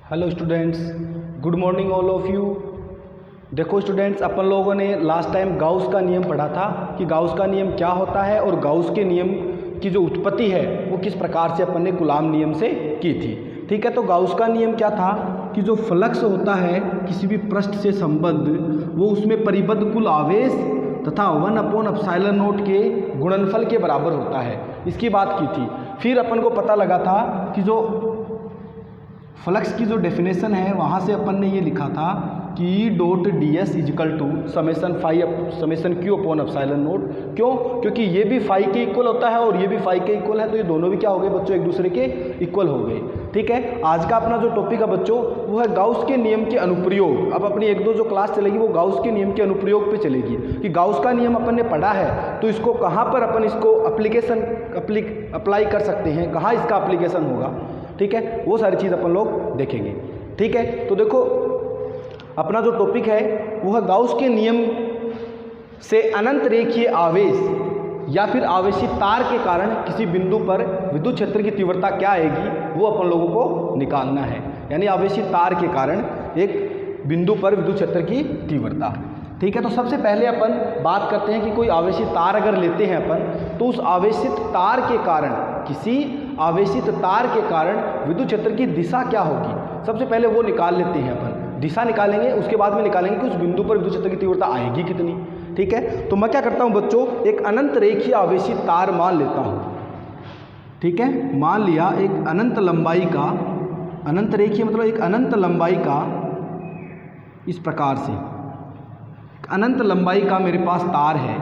Hello students, good morning all of you. देखो students, अपन लोगों ने लास्ट टाइम गाउस का नियम पढ़ा था कि गाउस का नियम क्या होता है और गाउस के नियम की जो उत्पत्ति है वो किस प्रकार से अपन ने कूलॉम नियम से की थी। ठीक है, तो गाउस का नियम क्या था कि जो फ्लक्स होता है किसी भी पृष्ठ से संबद्ध वो उसमें परिबद्ध कुल आवेश तथा 1/ε0 के गुणनफल के बराबर होता है, इसकी बात की थी। फिर अपन को पता लगा था कि जो फ्लक्स की जो डेफिनेशन है वहाँ से अपन ने ये लिखा था कि E.ds is equal to summation Q/ε0। क्यों? क्योंकि ये भी फाई के इक्वल होता है और ये भी फाई के इक्वल है, तो ये दोनों भी क्या हो गए बच्चों, एक दूसरे के इक्वल हो गए। ठीक है, आज का अपना जो टॉपिक है बच्चों वो है गाउस के नियम के अनुप्रयोग। अब अपनी एक दो जो क्लास चलेगी वो गाउस के नियम के अनुप्रयोग पे चलेगी कि गाउस का नियम अपन ने पढ़ा है तो इसको कहाँ पर अपन इसको अप्लाई कर सकते हैं, कहाँ इसका अप्लीकेशन होगा। ठीक है, वो सारी चीज़ अपन लोग देखेंगे। ठीक है, तो देखो अपना जो टॉपिक है वो है गाउस के नियम से अनंत रेखीय आवेश या फिर आवेशित तार के कारण किसी बिंदु पर विद्युत क्षेत्र की तीव्रता क्या आएगी वो अपन लोगों को निकालना है। यानी आवेशित तार के कारण एक बिंदु पर विद्युत क्षेत्र की तीव्रता। ठीक है, तो सबसे पहले अपन बात करते हैं कि कोई आवेशित तार अगर लेते हैं अपन तो उस आवेशित तार के कारण, किसी आवेशित तार के कारण विद्युत क्षेत्र की दिशा क्या होगी, सबसे पहले वो निकाल लेते हैं अपन। दिशा निकालेंगे, उसके बाद में निकालेंगे कि उस बिंदु पर विद्युत क्षेत्र की तीव्रता आएगी कितनी। ठीक है, तो मैं क्या करता हूँ बच्चों, एक अनंत रेखीय आवेशित तार मान लेता हूँ। ठीक है, मान लिया एक अनंत लंबाई का, अनंत रेखीय मतलब एक अनंत लंबाई का, इस प्रकार से अनंत लंबाई का मेरे पास तार है।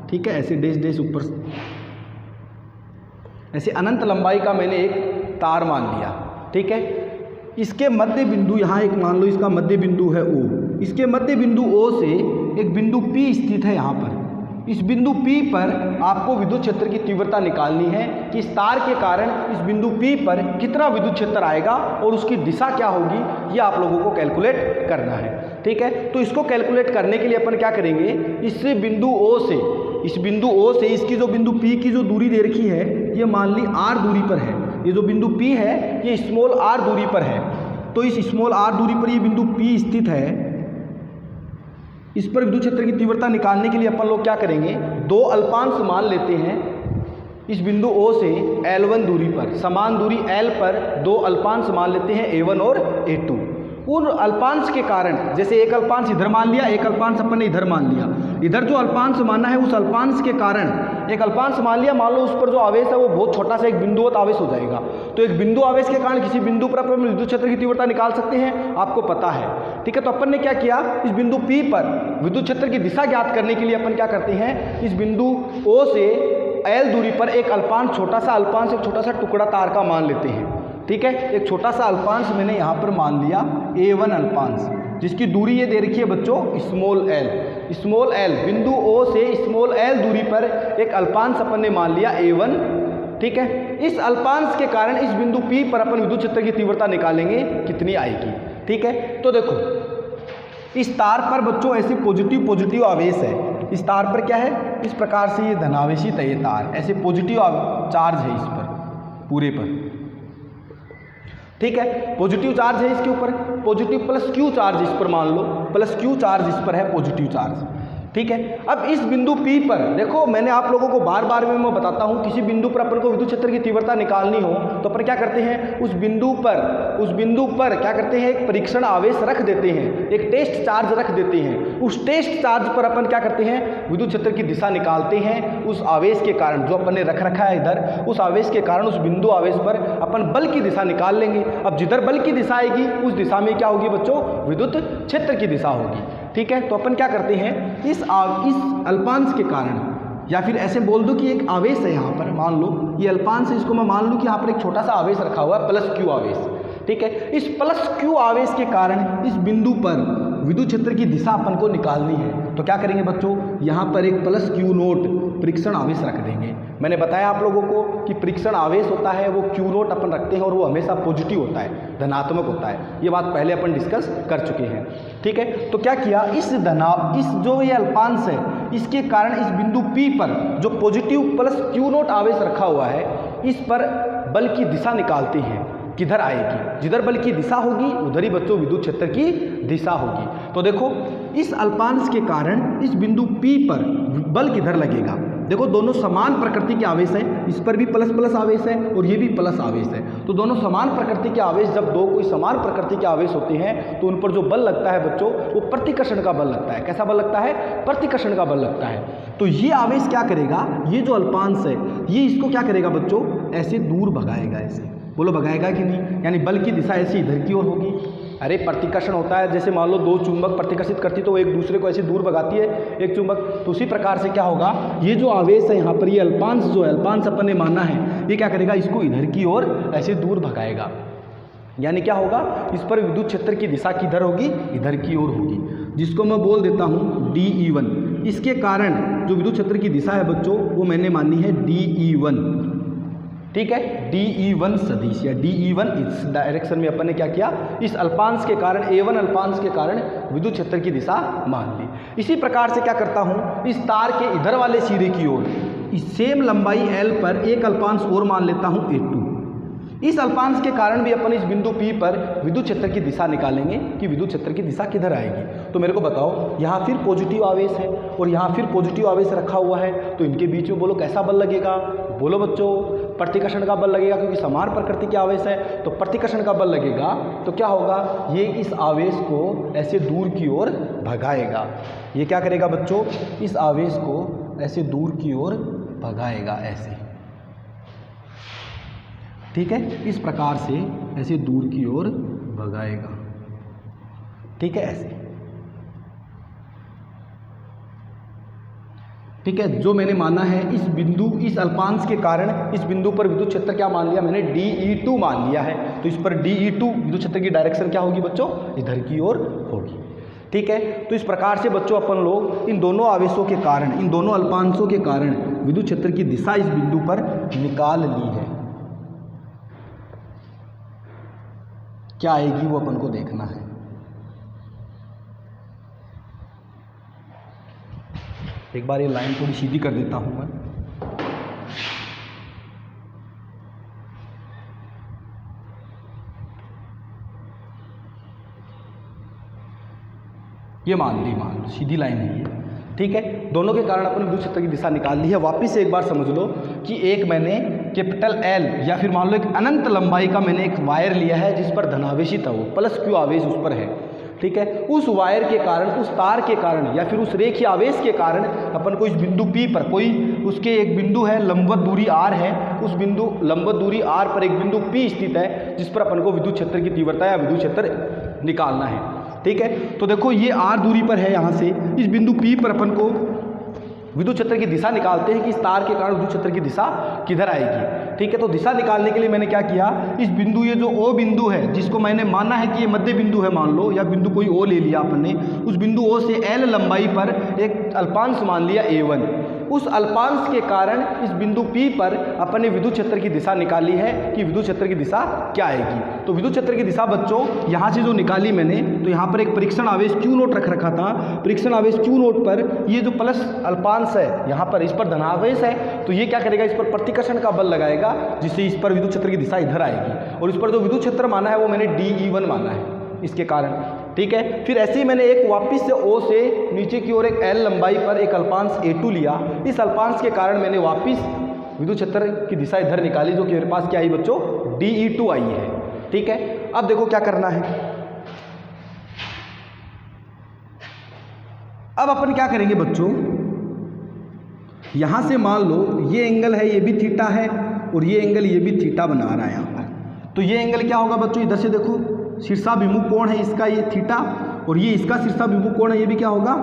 ठीक है, ऐसे डेश डेश ऊपर, ऐसे अनंत लंबाई का मैंने एक तार मान लिया। ठीक है, इसके मध्य बिंदु, यहाँ एक मान लो इसका मध्य बिंदु है O, इसके मध्य बिंदु O से एक बिंदु P स्थित है यहाँ पर। इस बिंदु P पर आपको विद्युत क्षेत्र की तीव्रता निकालनी है कि इस तार के कारण इस बिंदु P पर कितना विद्युत क्षेत्र आएगा और उसकी दिशा क्या होगी, ये आप लोगों को कैलकुलेट करना है। ठीक है, तो इसको कैलकुलेट करने के लिए अपन क्या करेंगे, इस बिंदु O से, इस बिंदु O से इसकी जो बिंदु P की जो दूरी दे रखी है ये मान ली r दूरी पर है। ये जो बिंदु P है ये स्मॉल r दूरी पर है, तो इस स्मॉल r दूरी पर ये बिंदु P स्थित है। इस पर विद्युत क्षेत्र की तीव्रता निकालने के लिए अपन लोग क्या करेंगे, दो अल्पांश मान लेते हैं। इस बिंदु O से L1 दूरी पर, समान दूरी L पर दो अल्पांश मान लेते हैं A1 और A2। उन अल्पांश के कारण, जैसे एक अल्पांश इधर मान लिया, एक अल्पांश अपन ने इधर मान लिया, इधर जो अल्पांश माना है उस अल्पांश के कारण एक अल्पांश मान लिया, मान लो उस पर जो आवेश है वो बहुत छोटा सा एक बिंदुवत आवेश हो जाएगा। तो एक बिंदु आवेश के कारण किसी बिंदु पर अपन विद्युत क्षेत्र की तीव्रता निकाल सकते हैं, आपको पता है। ठीक है, तो अपन ने क्या किया, इस बिंदु P पर विद्युत क्षेत्र की दिशा ज्ञात करने के लिए अपन क्या करते हैं, इस बिंदु O से L दूरी पर एक अल्पांश, छोटा सा अल्पांश, एक छोटा सा टुकड़ा तार का मान लेते हैं। ठीक है, एक छोटा सा अल्पांश मैंने यहाँ पर मान लिया A1 अल्पांश, जिसकी दूरी ये दे रखी है बच्चों स्मॉल l। स्मॉल l बिंदु O से स्मॉल l दूरी पर एक अल्पांश अपन ने मान लिया A1। ठीक है, इस अल्पांश के कारण इस बिंदु P पर अपन विद्युत क्षेत्र की तीव्रता निकालेंगे कितनी आएगी। ठीक है, तो देखो इस तार पर बच्चों ऐसे पॉजिटिव आवेश है। इस तार पर क्या है, इस प्रकार से ये धनावेशित है ये तार, ऐसे पॉजिटिव चार्ज है इस पर पूरे पर। ठीक है, पॉजिटिव चार्ज है इसके ऊपर, पॉजिटिव प्लस Q चार्ज इस पर मान लो, प्लस Q चार्ज इस पर है, पॉजिटिव चार्ज। ठीक है, अब इस बिंदु P पर देखो, मैंने आप लोगों को बार बार में मैं बताता हूँ, किसी बिंदु पर अपन को विद्युत क्षेत्र की तीव्रता निकालनी हो तो अपन क्या करते हैं, उस बिंदु पर क्या करते हैं, एक परीक्षण आवेश रख देते हैं, एक टेस्ट चार्ज रख देते हैं। उस टेस्ट चार्ज पर अपन क्या करते हैं, विद्युत क्षेत्र की दिशा निकालते हैं। उस आवेश के कारण जो अपन ने रख रखा है इधर, उस आवेश के कारण उस बिंदु आवेश पर अपन बल की दिशा निकाल लेंगे। अब जिधर बल की दिशा आएगी उस दिशा में क्या होगी बच्चों, विद्युत क्षेत्र की दिशा होगी। ठीक है, तो अपन क्या करते हैं, इस अल्पांश के कारण, या फिर ऐसे बोल दो कि एक आवेश है यहाँ पर, मान लो ये अल्पांश है, इसको मैं मान लूँ कि यहाँ पर एक छोटा सा आवेश रखा हुआ है प्लस Q आवेश। ठीक है, इस प्लस Q आवेश के कारण इस बिंदु पर विद्युत क्षेत्र की दिशा अपन को निकालनी है। तो क्या करेंगे बच्चों, यहाँ पर एक प्लस Q0 परीक्षण आवेश रख देंगे। मैंने बताया आप लोगों को कि परीक्षण आवेश होता है वो Q0 अपन रखते हैं और वो हमेशा पॉजिटिव होता है, धनात्मक होता है। ये बात पहले अपन डिस्कस कर चुके हैं। ठीक है, तो क्या किया, इस जो ये अल्पांश है इसके कारण इस बिंदु P पर जो पॉजिटिव प्लस Q0 आवेश रखा हुआ है इस पर बल की दिशा निकालते हैं। किधर आएगी, जिधर बल की दिशा होगी उधर ही बच्चों विद्युत क्षेत्र की दिशा होगी। तो देखो इस अल्पांश के कारण इस बिंदु P पर बल किधर लगेगा, देखो दोनों समान प्रकृति के आवेश हैं, इस पर भी प्लस प्लस आवेश है और ये भी प्लस आवेश है, तो दोनों समान प्रकृति के आवेश, जब दो कोई समान प्रकृति के आवेश होते हैं तो उन पर जो बल लगता है बच्चों वो प्रतिकर्षण का बल लगता है। कैसा बल लगता है, प्रतिकर्षण का बल लगता है। तो ये आवेश क्या करेगा, ये जो अल्पांश है ये इसको क्या करेगा बच्चों, ऐसे दूर भगाएगा, ऐसे बोलो भगाएगा कि नहीं, यानी बल की दिशा ऐसी इधर की ओर होगी। अरे प्रतिकर्षण होता है, जैसे मान लो दो चुंबक प्रतिकर्षित करती तो वो एक दूसरे को ऐसे दूर भगाती है एक चुंबक, तो उसी प्रकार से क्या होगा, ये जो आवेश है यहाँ पर, ये अल्पांश जो है, अल्पांश अपन ने माना है, ये क्या करेगा, इसको इधर की ओर ऐसे दूर भगाएगा। यानी क्या होगा, इस पर विद्युत क्षेत्र की दिशा किधर होगी, इधर की ओर होगी, जिसको मैं बोल देता हूँ DE1। इसके कारण जो विद्युत क्षेत्र की दिशा है बच्चों वो मैंने मानी है DE1, ठीक है, DE1 सदिश या DE1 इस डायरेक्शन में अपन ने क्या किया, इस अल्पांश के कारण A1 अल्पांश के कारण विद्युत क्षेत्र की दिशा मान ली। इसी प्रकार से क्या करता हूँ, इस तार के इधर वाले सिरे की ओर इस सेम लंबाई L पर एक अल्पांश और मान लेता हूँ A2। इस अल्पांश के कारण भी अपन इस बिंदु P पर विद्युत क्षेत्र की दिशा निकालेंगे कि विद्युत क्षेत्र की दिशा किधर आएगी। तो मेरे को बताओ, यहाँ फिर पॉजिटिव आवेश है और यहाँ फिर पॉजिटिव आवेश रखा हुआ है, तो इनके बीच में बोलो कैसा बल लगेगा, बोलो बच्चों प्रतिकर्षण का बल लगेगा, क्योंकि समान प्रकृति के आवेश है तो प्रतिकर्षण का बल लगेगा। तो क्या होगा, ये इस आवेश को ऐसे दूर की ओर भगाएगा। ये क्या करेगा बच्चों, इस आवेश को ऐसे दूर की ओर भगाएगा, ऐसे, ठीक है, इस प्रकार से ऐसे दूर की ओर भगाएगा, ठीक है, ऐसे, ठीक है। जो मैंने माना है इस बिंदु, इस अल्पांश के कारण इस बिंदु पर विद्युत क्षेत्र क्या मान लिया मैंने, DE2 मान लिया है। तो इस पर DE2 विद्युत क्षेत्र की डायरेक्शन क्या होगी बच्चों, इधर की ओर होगी, ठीक है। तो इस प्रकार से बच्चों अपन लोग इन दोनों आवेशों के कारण, इन दोनों अल्पांशों के कारण विद्युत क्षेत्र की दिशा इस बिंदु पर निकाल ली है। क्या आएगी वो अपन को देखना है। एक बार ये लाइन थोड़ी सीधी कर देता हूं मैं। ये मान लो सीधी लाइन है ये, ठीक है। दोनों के कारण अपन विद्युत क्षेत्र की दिशा निकाल ली है। वापिस से एक बार समझ लो कि एक मैंने कैपिटल L या फिर मान लो एक अनंत लंबाई का मैंने एक वायर लिया है जिस पर धनावेशित है वो प्लस Q आवेश उस पर है, ठीक है। उस वायर के कारण, उस तार के कारण या फिर उस रेखीय आवेश के कारण अपन को इस बिंदु P पर कोई उसके एक बिंदु है, लंबवत दूरी R है, उस बिंदु लंबवत दूरी R पर एक बिंदु P स्थित है जिस पर अपन को विद्युत क्षेत्र की तीव्रता या विद्युत क्षेत्र निकालना है, ठीक है। तो देखो ये R दूरी पर है, यहाँ से इस बिंदु P पर अपन को विद्युत क्षेत्र की दिशा निकालते हैं कि इस तार के कारण विद्युत क्षेत्र की दिशा किधर आएगी, ठीक है। तो दिशा निकालने के लिए मैंने क्या किया, इस बिंदु, ये जो O बिंदु है जिसको मैंने माना है कि ये मध्य बिंदु है मान लो, या बिंदु कोई O ले लिया अपन ने, उस बिंदु O से L लंबाई पर एक अल्पांश मान लिया A1। उस अल्पांश के कारण इस बिंदु P पर अपन ने विद्युत क्षेत्र की दिशा निकाली है कि विद्युत क्षेत्र की दिशा क्या आएगी। तो विद्युत क्षेत्र की दिशा बच्चों यहाँ से जो निकाली मैंने, तो यहाँ पर एक परीक्षण आवेश Q नोट रख रखा था। परीक्षण आवेश Q नोट पर ये जो प्लस अल्पांश है यहाँ पर, इस पर धनावेश है, तो ये क्या करेगा, इस पर प्रतिकर्षण का बल लगाएगा जिससे इस पर विद्युत क्षेत्र की दिशा इधर आएगी। और इस पर जो विद्युत क्षेत्र माना है वो मैंने DE1 माना है इसके कारण, ठीक है। फिर ऐसे ही मैंने एक वापस से O से नीचे की ओर एक L लंबाई पर एक अल्पांश A2 लिया। इस अल्पांश के कारण मैंने वापस विद्युत क्षेत्र की दिशा इधर निकाली, जो कि मेरे पास क्या आई बच्चों, DE2 आई है, ठीक है। अब देखो क्या करना है, अब अपन क्या करेंगे बच्चों, यहां से मान लो ये एंगल है, ये भी थीटा है, और ये एंगल ये भी थीटा बना रहा है यहाँ पर। तो ये एंगल क्या होगा बच्चों, इधर से देखो शीर्षाभिमुख कोण है इसका, ये थीटा, और ये इसका शीर्षाभिमुख कोण है, ये भी क्या होगा,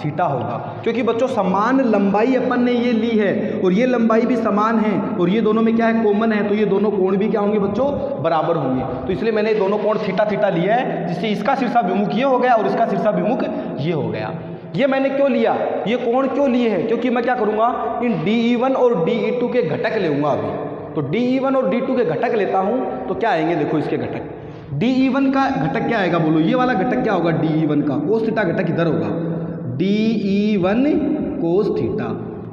थीटा होगा। क्योंकि बच्चों समान लंबाई अपन ने ये ली है और ये लंबाई भी समान है, और ये दोनों में क्या है, कॉमन है, तो ये दोनों कोण भी क्या होंगे बच्चों, बराबर होंगे। तो इसलिए मैंने दोनों कोण थीटा थीटा लिया है, जिससे इसका शीर्षाभिमुख ये हो गया और इसका शीर्षाभिमुख ये हो गया। ये मैंने क्यों लिया, ये कोण क्यों लिए है, क्योंकि मैं क्या करूँगा, इन DE1 और DE2 के घटक लूँगा अभी। तो DE1 और D2 के घटक लेता हूँ तो क्या आएंगे, देखो इसके घटक। DE1 का घटक क्या आएगा बोलो, ये वाला घटक क्या होगा, DE1 का कोस थीटा घटक इधर होगा, DE1 कोस थीटा।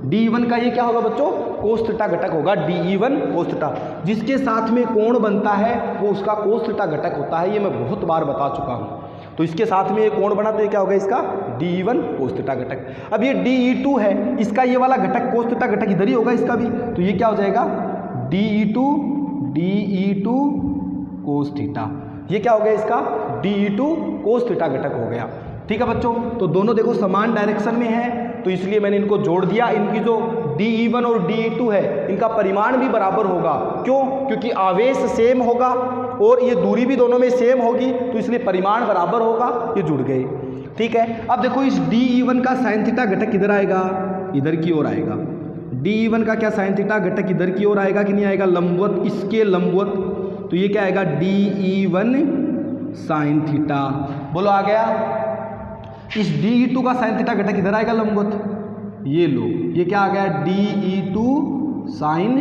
DE1 का ये क्या होगा बच्चों, कोस थीटा घटक होगा, DE1 कोस थीटा। जिसके साथ में कोण बनता है वो उसका कोस थीटा घटक होता है, ये मैं बहुत बार बता चुका हूँ। तो इसके साथ में ये कोण बना तो ये क्या होगा इसका DE1 कोस थीटा घटक। अब ये DE2 है, इसका ये वाला घटक कोस थीटा घटक इधर ही होगा इसका भी, तो ये क्या हो जाएगा DE2 कोस थीटा। ये क्या हो गया इसका DE2 कोस थीटा घटक हो गया। ठीक है बच्चों, तो दोनों देखो समान डायरेक्शन में है, तो इसलिए मैंने इनको जोड़ दिया। इनकी जो DE1 और DE2 है इनका परिमाण भी बराबर होगा। क्यों? क्योंकि आवेश सेम होगा और ये दूरी भी दोनों में सेम होगी, तो इसलिए परिमाण बराबर होगा, ये जुड़ गए। ठीक है, अब देखो इस DE1 का साइन थीटा घटक किधर आएगा, इधर की ओर आएगा। DE1 का क्या साइन थीटा घटक इधर की ओर आएगा कि नहीं आएगा, लंबवत, इसके लंबवत, तो ये क्या आएगा DE1 साइन थीटा। बोलो आ गया। इस DE2 का साइन थीटा घटक इधर आएगा लंबवत, ये लो, ये क्या आ गया DE2 साइन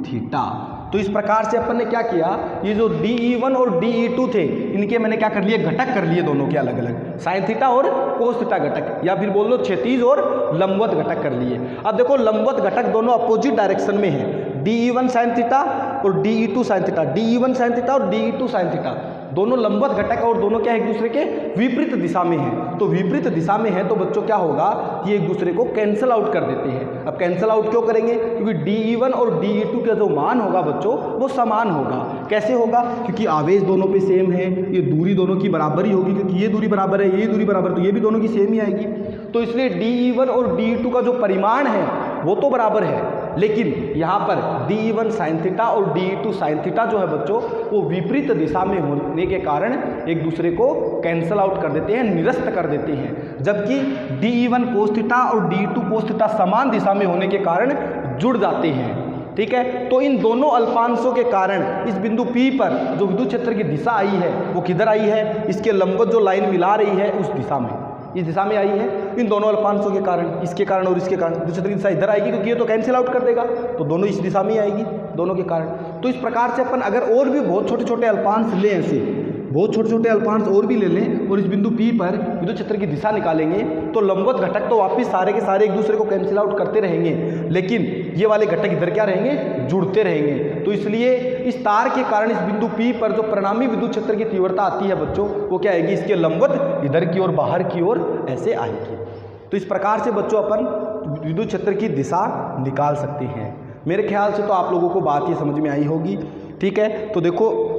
थीटा। तो इस प्रकार से अपन ने क्या किया, ये जो DE1 और DE2 थे इनके मैंने क्या कर लिए, घटक कर लिए दोनों के अलग अलग, साइन थीटा और कोस थीटा घटक, या फिर बोल लो क्षैतिज और लंबवत घटक कर लिए। अब देखो लंबवत घटक दोनों अपोजिट डायरेक्शन में है, DE1 साइन थीटा और DE2 sine theta, DE1 sine theta और DE2 साइन थीटा, दोनों लंबवत घटक और दोनों क्या है एक दूसरे के विपरीत दिशा में है। तो विपरीत दिशा में है तो बच्चों क्या होगा, ये एक दूसरे को कैंसिल आउट कर देते हैं। अब कैंसिल आउट क्यों करेंगे, क्योंकि DE1 और DE2 का जो मान होगा बच्चों वो समान होगा। कैसे होगा, क्योंकि आवेश दोनों पे सेम है, ये दूरी दोनों की बराबर ही होगी, क्योंकि ये दूरी बराबर है, ये दूरी बराबर, तो ये भी दोनों की सेम ही आएगी। तो इसलिए DE1 और DE2 का जो परिमाण है वो तो बराबर है, लेकिन यहाँ पर DE1 साइन थीटा और DE2 साइन थीटा जो है बच्चों वो विपरीत दिशा में होने के कारण एक दूसरे को कैंसल आउट कर देते हैं, निरस्त कर देते हैं। जबकि DE1 कोस थीटा और DE2 कोस थीटा समान दिशा में होने के कारण जुड़ जाते हैं। ठीक है, तो इन दोनों अल्पांशों के कारण इस बिंदु P पर जो विद्युत क्षेत्र की दिशा आई है वो किधर आई है, इसके लंबवत जो लाइन मिला रही है उस दिशा में, इस दिशा में आई है। इन दोनों अल्पांशों के कारण, इसके कारण और इसके कारण विद्युत क्षेत्र की दिशा इधर आएगी, क्योंकि ये तो कैंसिल आउट कर देगा, तो दोनों इस दिशा में ही आएगी दोनों के कारण। तो इस प्रकार से अपन अगर और भी बहुत छोटे छोटे अल्पांश लें, ऐसे बहुत छोटे छोटे अल्पांश और भी ले लें और इस बिंदु P पर विद्युत क्षेत्र की दिशा निकालेंगे, तो लंबवत घटक तो वापस सारे के सारे एक दूसरे को कैंसिल आउट करते रहेंगे, लेकिन ये वाले घटक इधर क्या रहेंगे, जुड़ते रहेंगे। तो इसलिए इस तार के कारण इस बिंदु P पर जो परिणामी विद्युत क्षेत्र की तीव्रता आती है बच्चों वो क्या आएगी, इसके लंबवत इधर की ओर बाहर की ओर ऐसे आएगी। तो इस प्रकार से बच्चों अपन विद्युत क्षेत्र की दिशा निकाल सकते हैं। मेरे ख्याल से तो आप लोगों को बात ये समझ में आई होगी। ठीक है, तो देखो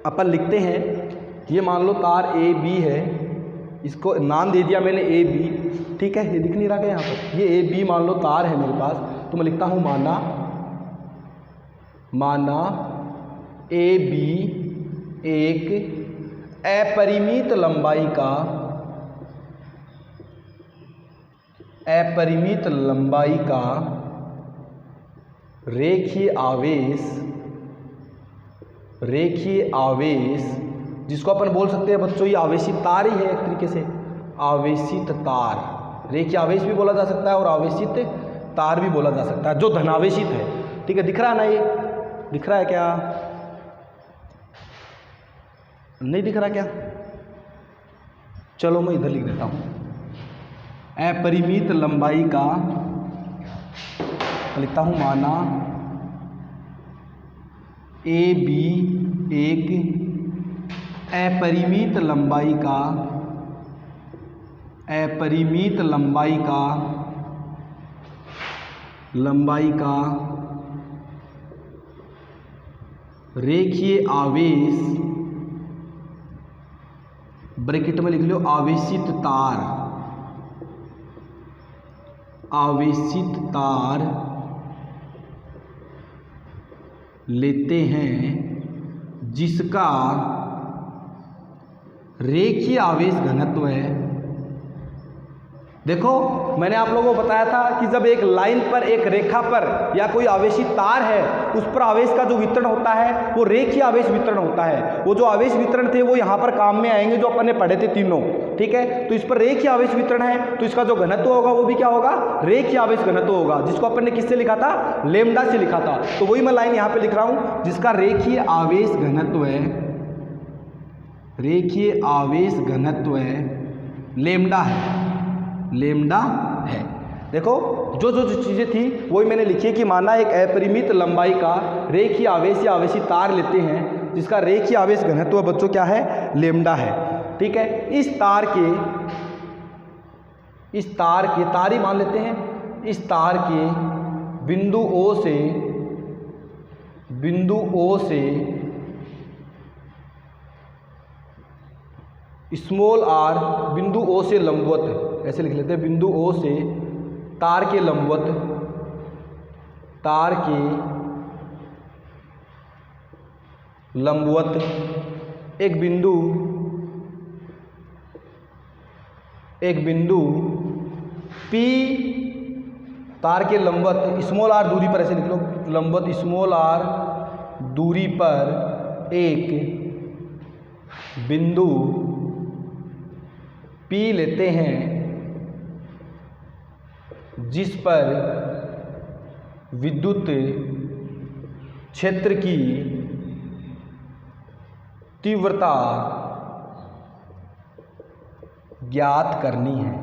अपन लिखते हैं, ये मान लो तार AB है, इसको नाम दे दिया मैंने AB। ठीक है, ये दिख नहीं रहा है यहाँ पर, ये AB मान लो तार है मेरे पास, तो मैं लिखता हूँ माना AB एक अपरिमित लंबाई का रेखीय आवेश जिसको अपन बोल सकते हैं बच्चों ये आवेशित तार ही है एक तरीके से, आवेशित तार, रेखीय आवेश भी बोला जा सकता है और आवेशित तार भी बोला जा सकता है, जो धनावेशित है। ठीक है, दिख रहा है ना, ये दिख रहा है क्या, नहीं दिख रहा क्या, चलो मैं इधर लिख देता हूँ, अपरिमित लंबाई का, लिखता हूँ माना AB एक अपरिमित लंबाई का रेखीय आवेश, ब्रैकेट में लिख लो आवेशित तार लेते हैं जिसका रेखीय आवेश घनत्व है। देखो मैंने आप लोगों को बताया था कि जब एक लाइन पर, एक रेखा पर या कोई आवेशित तार है उस पर आवेश का जो वितरण होता है वो रेखीय आवेश वितरण होता है। वो जो आवेश वितरण थे वो यहाँ पर काम में आएंगे जो अपन ने पढ़े थे तीनों। ठीक है, तो इस पर रेखीय आवेश वितरण है तो इसका जो घनत्व होगा वो भी क्या होगा, रेखीय आवेश घनत्व होगा, जिसको अपन ने किससे लिखा था, लैम्डा से लिखा था। तो वही मैं लाइन यहाँ पे लिख रहा हूँ, जिसका रेखीय आवेश घनत्व है, रेखीय आवेश घनत्व है लैम्डा है, देखो जो चीज़ें थी वही मैंने लिखी है कि माना एक अपरिमित लंबाई का रेखीय आवेश या आवेशी तार लेते हैं जिसका रेखीय आवेश घनत्व बच्चों क्या है, लेमडा है। ठीक है, इस तार के तार ही मान लेते हैं, इस तार के बिंदु O से स्मॉल r, बिंदु O से लंबवत, ऐसे लिख लेते हैं, बिंदु O से तार के लंबवत, एक बिंदु P तार के लंबवत स्मॉल r दूरी पर, ऐसे लिख लो, लंबवत स्मॉल r दूरी पर एक बिंदु P लेते हैं जिस पर विद्युत क्षेत्र की तीव्रता ज्ञात करनी है।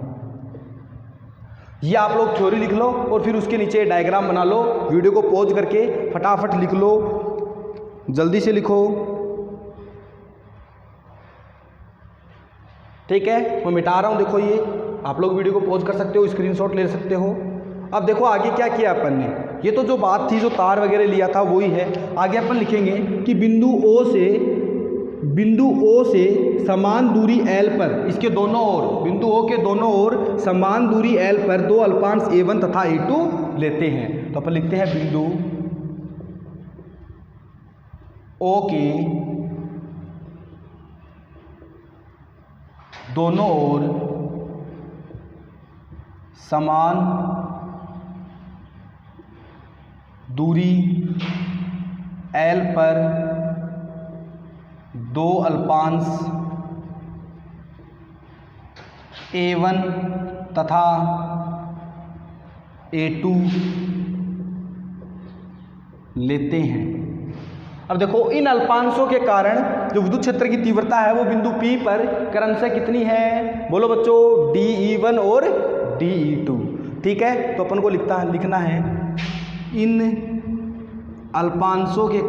ये आप लोग थ्योरी लिख लो और फिर उसके नीचे डायग्राम बना लो, वीडियो को पॉज करके फटाफट लिख लो, जल्दी से लिखो। ठीक है, मैं मिटा रहा हूँ, देखो ये आप लोग वीडियो को पॉज कर सकते हो, स्क्रीनशॉट ले सकते हो। अब देखो आगे क्या किया अपन ने, ये तो जो बात थी, जो तार वगैरह लिया था वही है। आगे अपन लिखेंगे कि बिंदु O से समान दूरी L पर, इसके दोनों ओर, बिंदु O के दोनों ओर समान दूरी L पर दो अल्पांश A1 तथा A2 लेते हैं। तो अपन लिखते हैं बिंदु O के दोनों ओर समान दूरी L पर दो अल्पांश A1 तथा A2 लेते हैं। अब देखो इन अल्पांशों के कारण जो विद्युत क्षेत्र की तीव्रता है वो बिंदु P पर क्रमशः कितनी है, बोलो बच्चों, DE1 और DE2। ठीक है, तो अपन को लिखना है इन अल्पांशों के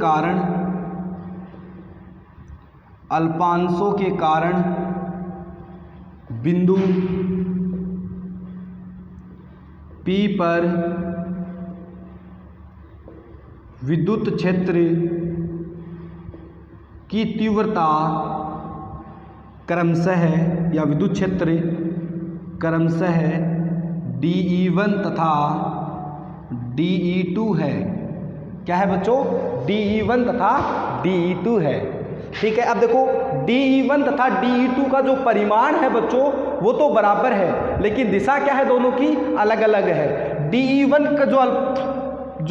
कारण बिंदु P पर विद्युत क्षेत्र की तीव्रता क्रमशः या विद्युत क्षेत्र क्रमशः DE1 तथा DE2 है। क्या है बच्चों, DE1 तथा DE2 है। ठीक है, अब देखो DE1 तथा DE2 का जो परिमाण है बच्चों वो तो बराबर है, लेकिन दिशा क्या है, दोनों की अलग अलग है। DE1 का जो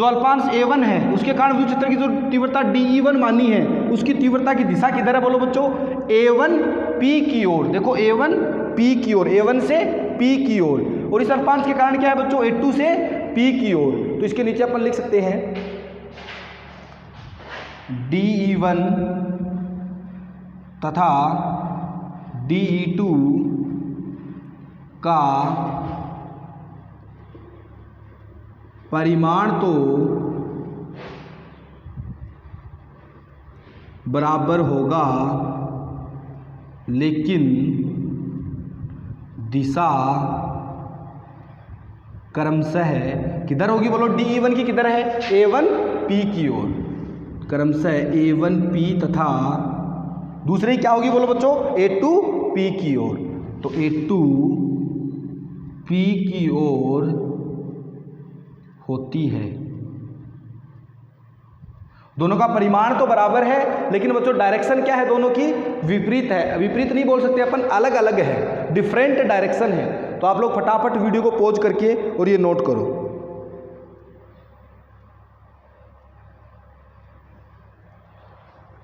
अल्पांश A1 है उसके कारण विद्युत क्षेत्र की जो तीव्रता DE1 मानी है उसकी तीव्रता की दिशा किधर है, बोलो बच्चों, A1 P की ओर। देखो A1 P की ओर, A1 से P की ओर, और इस अल्पांश के कारण क्या है बच्चों, A2 से P की ओर। तो इसके नीचे अपन लिख सकते हैं DE1 तथा DE2 का परिमाण तो बराबर होगा, लेकिन दिशा क्रमशः किधर होगी, बोलो, DE1 की किधर है, A1 P की ओर, क्रमशः A1 P तथा दूसरी क्या होगी, बोलो बच्चों, A2 P की ओर। तो A2 P की ओर होती है। दोनों का परिमाण तो बराबर है, लेकिन बच्चों डायरेक्शन क्या है, दोनों की विपरीत है। विपरीत नहीं बोल सकते अपन, अलग अलग है, डिफरेंट डायरेक्शन है। तो आप लोग फटाफट वीडियो को पॉज करके और ये नोट करो।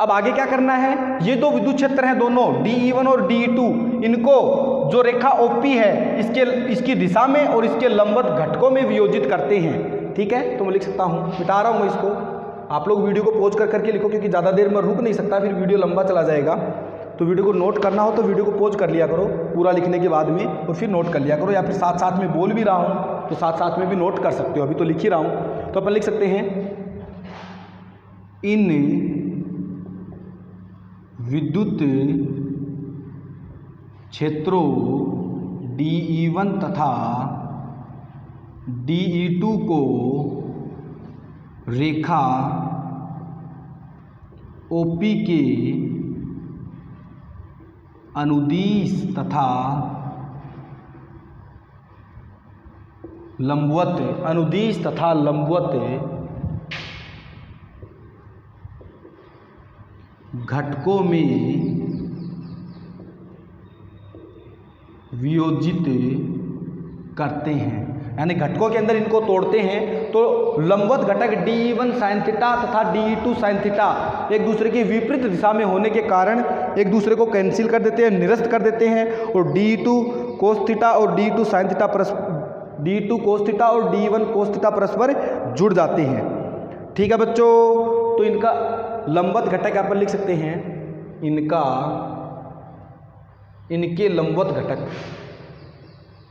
अब आगे क्या करना है, ये दो विद्युत क्षेत्र हैं दोनों DE1 और DE2, इनको जो रेखा OP है इसकी दिशा में और इसके लंबवत घटकों में वियोजित करते हैं। ठीक है, तो मैं लिख सकता हूँ, मिटा रहा हूँ मैं इसको, आप लोग वीडियो को पॉज करके लिखो, क्योंकि ज़्यादा देर में रुक नहीं सकता, फिर वीडियो लंबा चला जाएगा। तो वीडियो को नोट करना हो तो वीडियो को पॉज कर लिया करो पूरा लिखने के बाद में, और फिर नोट कर लिया करो, या फिर साथ साथ में बोल भी रहा हूँ तो साथ साथ में भी नोट कर सकते हो, अभी तो लिख ही रहा हूँ। तो अपन लिख सकते हैं इन विद्युत क्षेत्रों DE1 तथा DE2 को रेखा OP के अनुदिश तथा लंबवत घटकों में वियोजित करते हैं, यानी घटकों के अंदर इनको तोड़ते हैं। तो लंबवत घटक DE1 sin थीटा तथा DE2 sin थीटा एक दूसरे की विपरीत दिशा में होने के कारण एक दूसरे को कैंसिल कर देते हैं, निरस्त कर देते हैं, और DE2 cos थीटा और DE2 sin theta D2 cos theta और D1 cos थीटा परस्पर जुड़ जाते हैं। ठीक है बच्चों, तो इनका लंबवत घटक यहाँ पर लिख सकते हैं,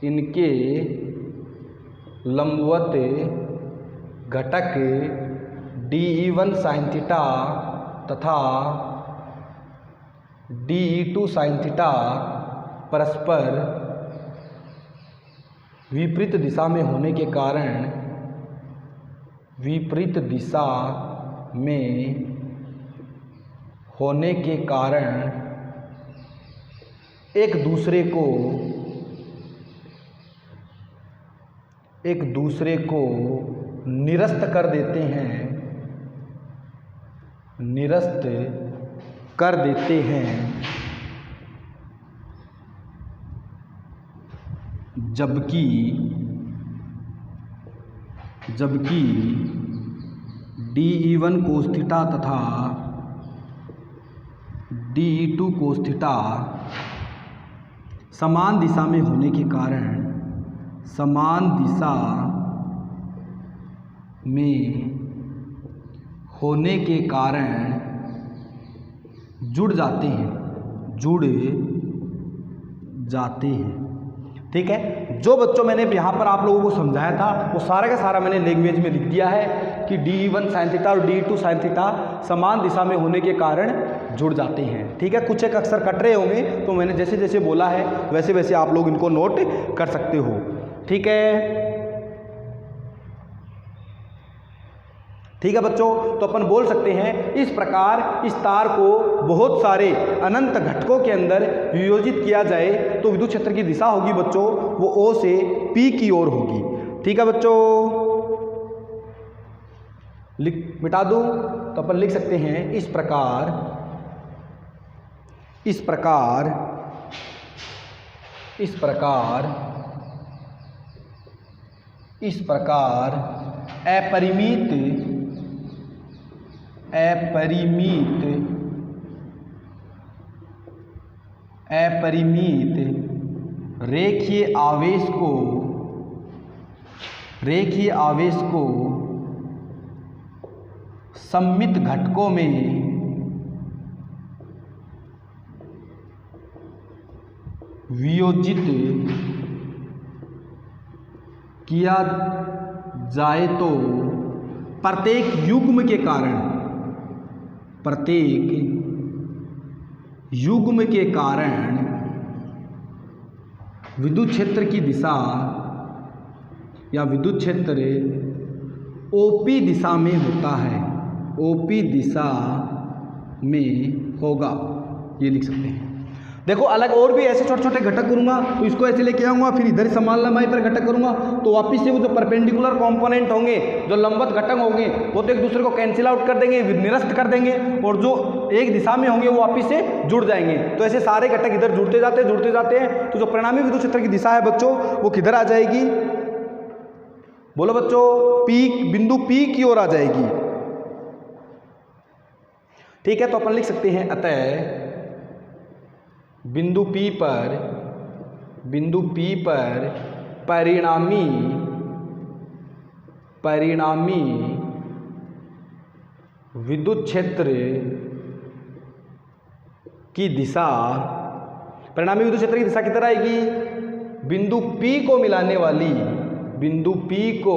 इनके लंबवत घटक DE1 sin थीटा तथा DE2 sin थीटा परस्पर विपरीत दिशा में होने के कारण एक दूसरे को निरस्त कर देते हैं, जबकि DE1 cos थीटा तथा DE2 cos थीटा समान दिशा में होने के कारण जुड़ जाते हैं। ठीक है, जो बच्चों मैंने यहाँ पर आप लोगों को समझाया था वो सारा का सारा मैंने लैंग्वेज में लिख दिया है कि DE1 sin थीटा और DE2 sin थीटा समान दिशा में होने के कारण जुड़ जाते हैं। ठीक है, कुछ एक अक्षर कट रहे होंगे तो मैंने जैसे जैसे बोला है वैसे वैसे आप लोग इनको नोट कर सकते हो। ठीक है बच्चों, तो अपन बोल सकते हैं इस प्रकार इस तार को बहुत सारे अनंत घटकों के अंदर वियोजित किया जाए तो विद्युत क्षेत्र की दिशा होगी बच्चों वो O से P की ओर होगी। ठीक है बच्चों, मिटा दूं तो अपन लिख सकते हैं इस प्रकार अपरिमित रेखीय आवेश को सममित घटकों में वियोजित किया जाए तो प्रत्येक युग्म के कारण विद्युत क्षेत्र की दिशा या विद्युत क्षेत्र OP दिशा में होता है, OP दिशा में होगा, ये लिख सकते हैं। देखो अलग और भी ऐसे छोटे छोटे घटक करूंगा तो इसको ऐसे लेके आऊंगा, फिर इधर समान लंबाई पर घटक करूंगा तो वापस से वो जो परपेंडिकुलर कंपोनेंट होंगे, जो लंबवत घटक होंगे वो तो एक दूसरे को कैंसिल आउट कर देंगे, निरस्त कर देंगे, और जो एक दिशा में होंगे वो वापस से जुड़ जाएंगे। तो ऐसे सारे घटक इधर जुड़ते जाते हैं तो जो परिणामी विद्युत क्षेत्र की दिशा है बच्चों वो किधर आ जाएगी, बोलो बच्चों, बिंदु P की ओर आ जाएगी। ठीक है, तो अपन लिख सकते हैं अतः बिंदु P पर परिणामी विद्युत क्षेत्र की दिशा किधर आएगी, बिंदु P को मिलाने वाली बिंदु P को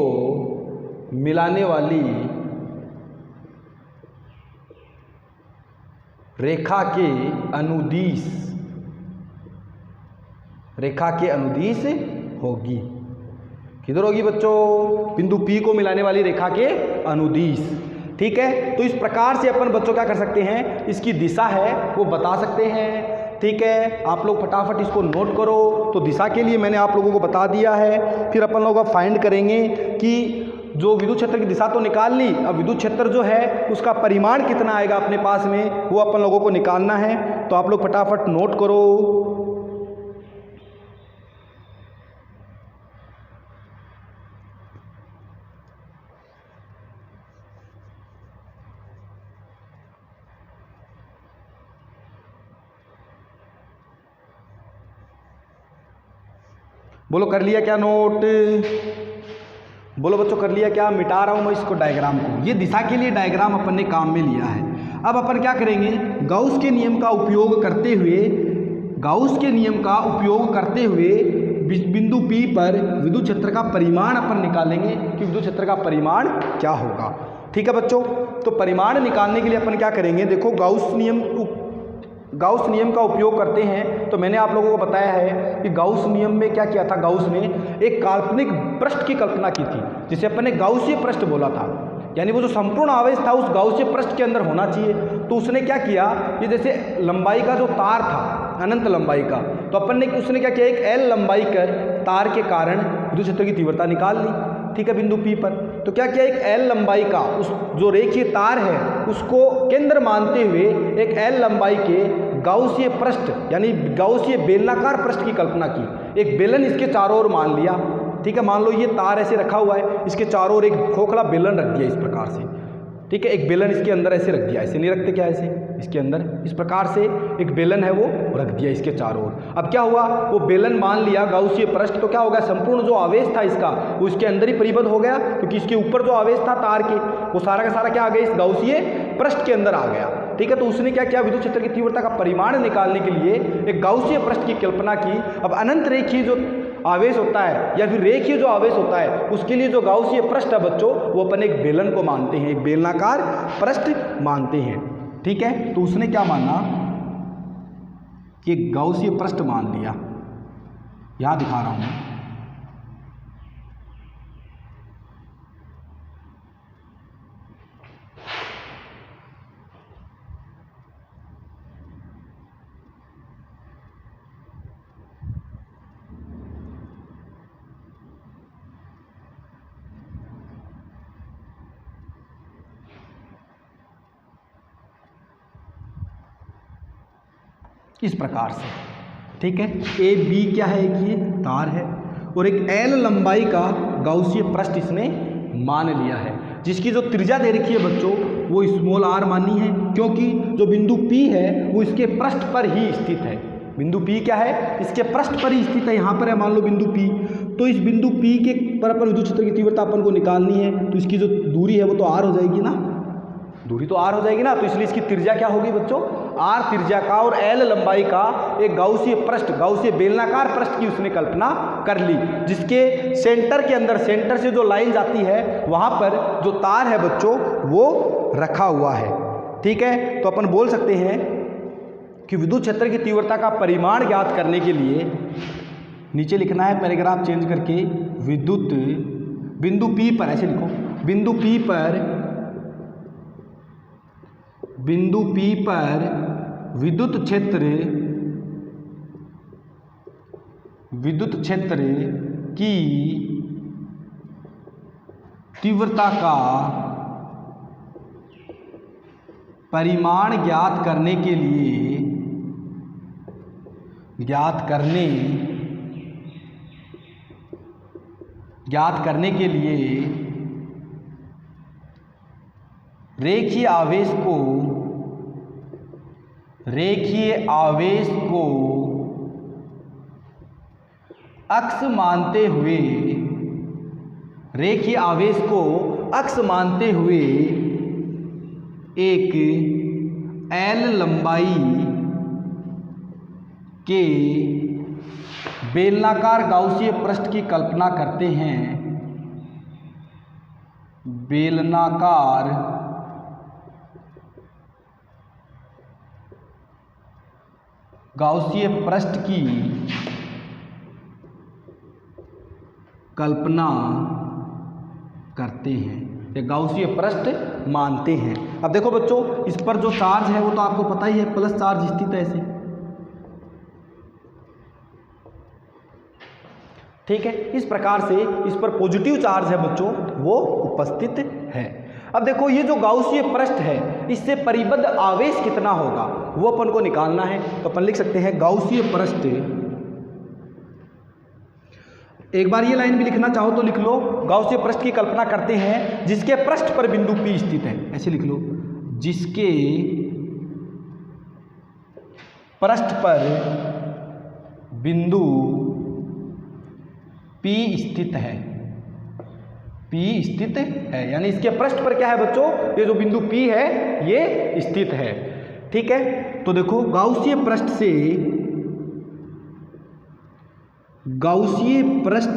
मिलाने वाली रेखा के अनुदिश होगी। किधर होगी बच्चों? बिंदु P को मिलाने वाली रेखा के अनुदिश। ठीक है, तो इस प्रकार से अपन बच्चों क्या कर सकते हैं, इसकी दिशा है वो बता सकते हैं। ठीक है, आप लोग फटाफट इसको नोट करो। तो दिशा के लिए मैंने आप लोगों को बता दिया है। फिर अपन लोग अब फाइंड करेंगे कि जो विद्युत क्षेत्र की दिशा तो निकाल ली, अब विद्युत क्षेत्र जो है उसका परिमाण कितना आएगा अपने पास में, वो अपन लोगों को निकालना है। तो आप लोग फटाफट नोट करो। बोलो कर लिया क्या नोट? बोलो बच्चों कर लिया क्या? मिटा रहा हूँ मैं इसको डायग्राम को। ये दिशा के लिए डायग्राम अपन ने काम में लिया है। अब अपन क्या करेंगे, गॉस के नियम का उपयोग करते हुए बिंदु P पर विद्युत क्षेत्र का परिमाण अपन निकालेंगे कि विद्युत क्षेत्र का परिमाण क्या होगा। ठीक है बच्चों, तो परिमाण निकालने के लिए अपन क्या करेंगे, देखो गाउस नियम का उपयोग करते हैं। तो मैंने आप लोगों को बताया है कि गाउस नियम में क्या किया था, गाउस ने एक काल्पनिक पृष्ठ की कल्पना की थी जिसे अपन ने गाउसीय पृष्ठ बोला था। यानी वो जो संपूर्ण आवेश था उस गाउसीय पृष्ठ के अंदर होना चाहिए। तो उसने क्या किया, ये जैसे लंबाई का जो तार था अनंत लंबाई का, तो उसने क्या किया, एक L लंबाई कर तार के कारण विद्युत क्षेत्र की तीव्रता निकाल ली। ठीक है, बिंदु P पर। तो क्या किया, एक L लंबाई का उस जो रेखीय तार है उसको केंद्र मानते हुए एक L लंबाई के गाउसीय पृष्ठ यानी गाउसीय बेलनाकार पृष्ठ की कल्पना की। एक बेलन इसके चारों ओर मान लिया। ठीक है, मान लो ये तार ऐसे रखा हुआ है, इसके चारों ओर एक खोखला बेलन रख दिया इस प्रकार से। ठीक है, एक बेलन इसके अंदर ऐसे रख दिया, ऐसे नहीं रखते क्या, ऐसे इसके अंदर इस प्रकार से एक बेलन है वो रख दिया इसके चारों ओर। अब क्या हुआ, वो बेलन मान लिया गाउसीय पृष्ठ, तो क्या हो गया, संपूर्ण जो आवेश था इसका वो इसके अंदर ही परिबद्ध हो गया, क्योंकि इसके ऊपर जो आवेश था तार के वो सारा का सारा क्या आ गया, इस गाउसीय पृष्ठ के अंदर आ गया। ठीक है, तो उसने क्या किया, विद्युत क्षेत्र की तीव्रता का परिमाण निकालने के लिए एक गाउसीय पृष्ठ की कल्पना की। अब अनंत रेखीय जो आवेश होता है या फिर रेखीय जो आवेश होता है उसके लिए जो गाउसीय पृष्ठ है बच्चों, वो अपन एक बेलन को मानते हैं, एक बेलनाकार पृष्ठ मानते हैं। ठीक है, तो उसने क्या माना कि गाउसीय पृष्ठ मान लिया। यहां दिखा रहा हूं, इस प्रकार से। ठीक है, ए बी क्या है, एक ये तार है और एक L लंबाई का गाउसीय पृष्ठ इसने मान लिया है, जिसकी जो त्रिज्या दे रखी है बच्चों वो स्मॉल r मानी है, क्योंकि जो बिंदु P है वो इसके पृष्ठ पर ही स्थित है। बिंदु P क्या है, इसके पृष्ठ पर ही स्थित है, यहाँ पर है मान लो बिंदु P। तो इस बिंदु P के पर अपन विद्युत क्षेत्र की तीव्रता अपन को निकालनी है, तो इसकी जो दूरी है वो तो r हो जाएगी ना, दूरी तो r हो जाएगी ना, तो इसलिए इसकी त्रिज्या क्या होगी बच्चों, r त्रिज्या का और L लंबाई का एक गाउसीय पृष्ठ, गाउसीय बेलनाकार पृष्ठ की उसने कल्पना कर ली, जिसके सेंटर के अंदर, सेंटर से जो लाइन जाती है वहां पर जो तार है बच्चों वो रखा हुआ है। ठीक है, तो अपन बोल सकते हैं कि विद्युत क्षेत्र की तीव्रता का परिमाण ज्ञात करने के लिए नीचे लिखना है पैराग्राफ चेंज करके, विद्युत बिंदु P पर, ऐसे लिखो, बिंदु P पर विद्युत क्षेत्र की तीव्रता का परिमाण ज्ञात करने के लिए रेखीय आवेश को अक्ष मानते हुए एक L लंबाई के बेलनाकार गाउसीय पृष्ठ की कल्पना करते हैं, बेलनाकार गाउसीय पृष्ठ की कल्पना करते हैं, ये गाउसीय पृष्ठ मानते हैं। अब देखो बच्चों, इस पर जो चार्ज है वो तो आपको पता ही है, प्लस चार्ज स्थित है ऐसे, ठीक है। इस प्रकार से इस पर पॉजिटिव चार्ज है बच्चों, वो उपस्थित है। अब देखो ये जो गाउसीय पृष्ठ है, इससे परिबद्ध आवेश कितना होगा वो अपन को निकालना है। तो अपन लिख सकते हैं गाउसीय पृष्ठ, एक बार ये लाइन भी लिखना चाहो तो लिख लो, गाउसीय पृष्ठ की कल्पना करते हैं जिसके पृष्ठ पर बिंदु P स्थित है, ऐसे लिख लो, जिसके पृष्ठ पर बिंदु P स्थित है, P स्थित है, यानी इसके पृष्ठ पर क्या है बच्चों, ये जो बिंदु P है ये स्थित है, ठीक है। तो देखो गाउसीय पृष्ठ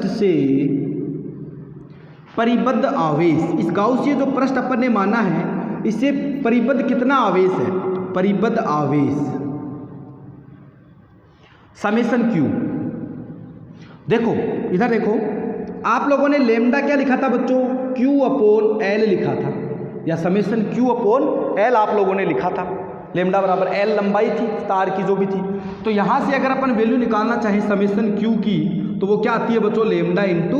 से परिबद्ध आवेश, इस गाउसीय जो पृष्ठ अपन ने माना है इससे परिबद्ध कितना आवेश है, परिबद्ध आवेश समेशन Q। देखो इधर देखो, आप लोगों ने लेमडा क्या लिखा था बच्चों, Q/L लिखा था, या समेशन Q/L आप लोगों ने लिखा था। लेमडा बराबर L लंबाई थी तार की जो भी थी। तो यहाँ से अगर अपन वैल्यू निकालना चाहें समेशन Q की, तो वो क्या आती है बच्चों, लेमडा इंटू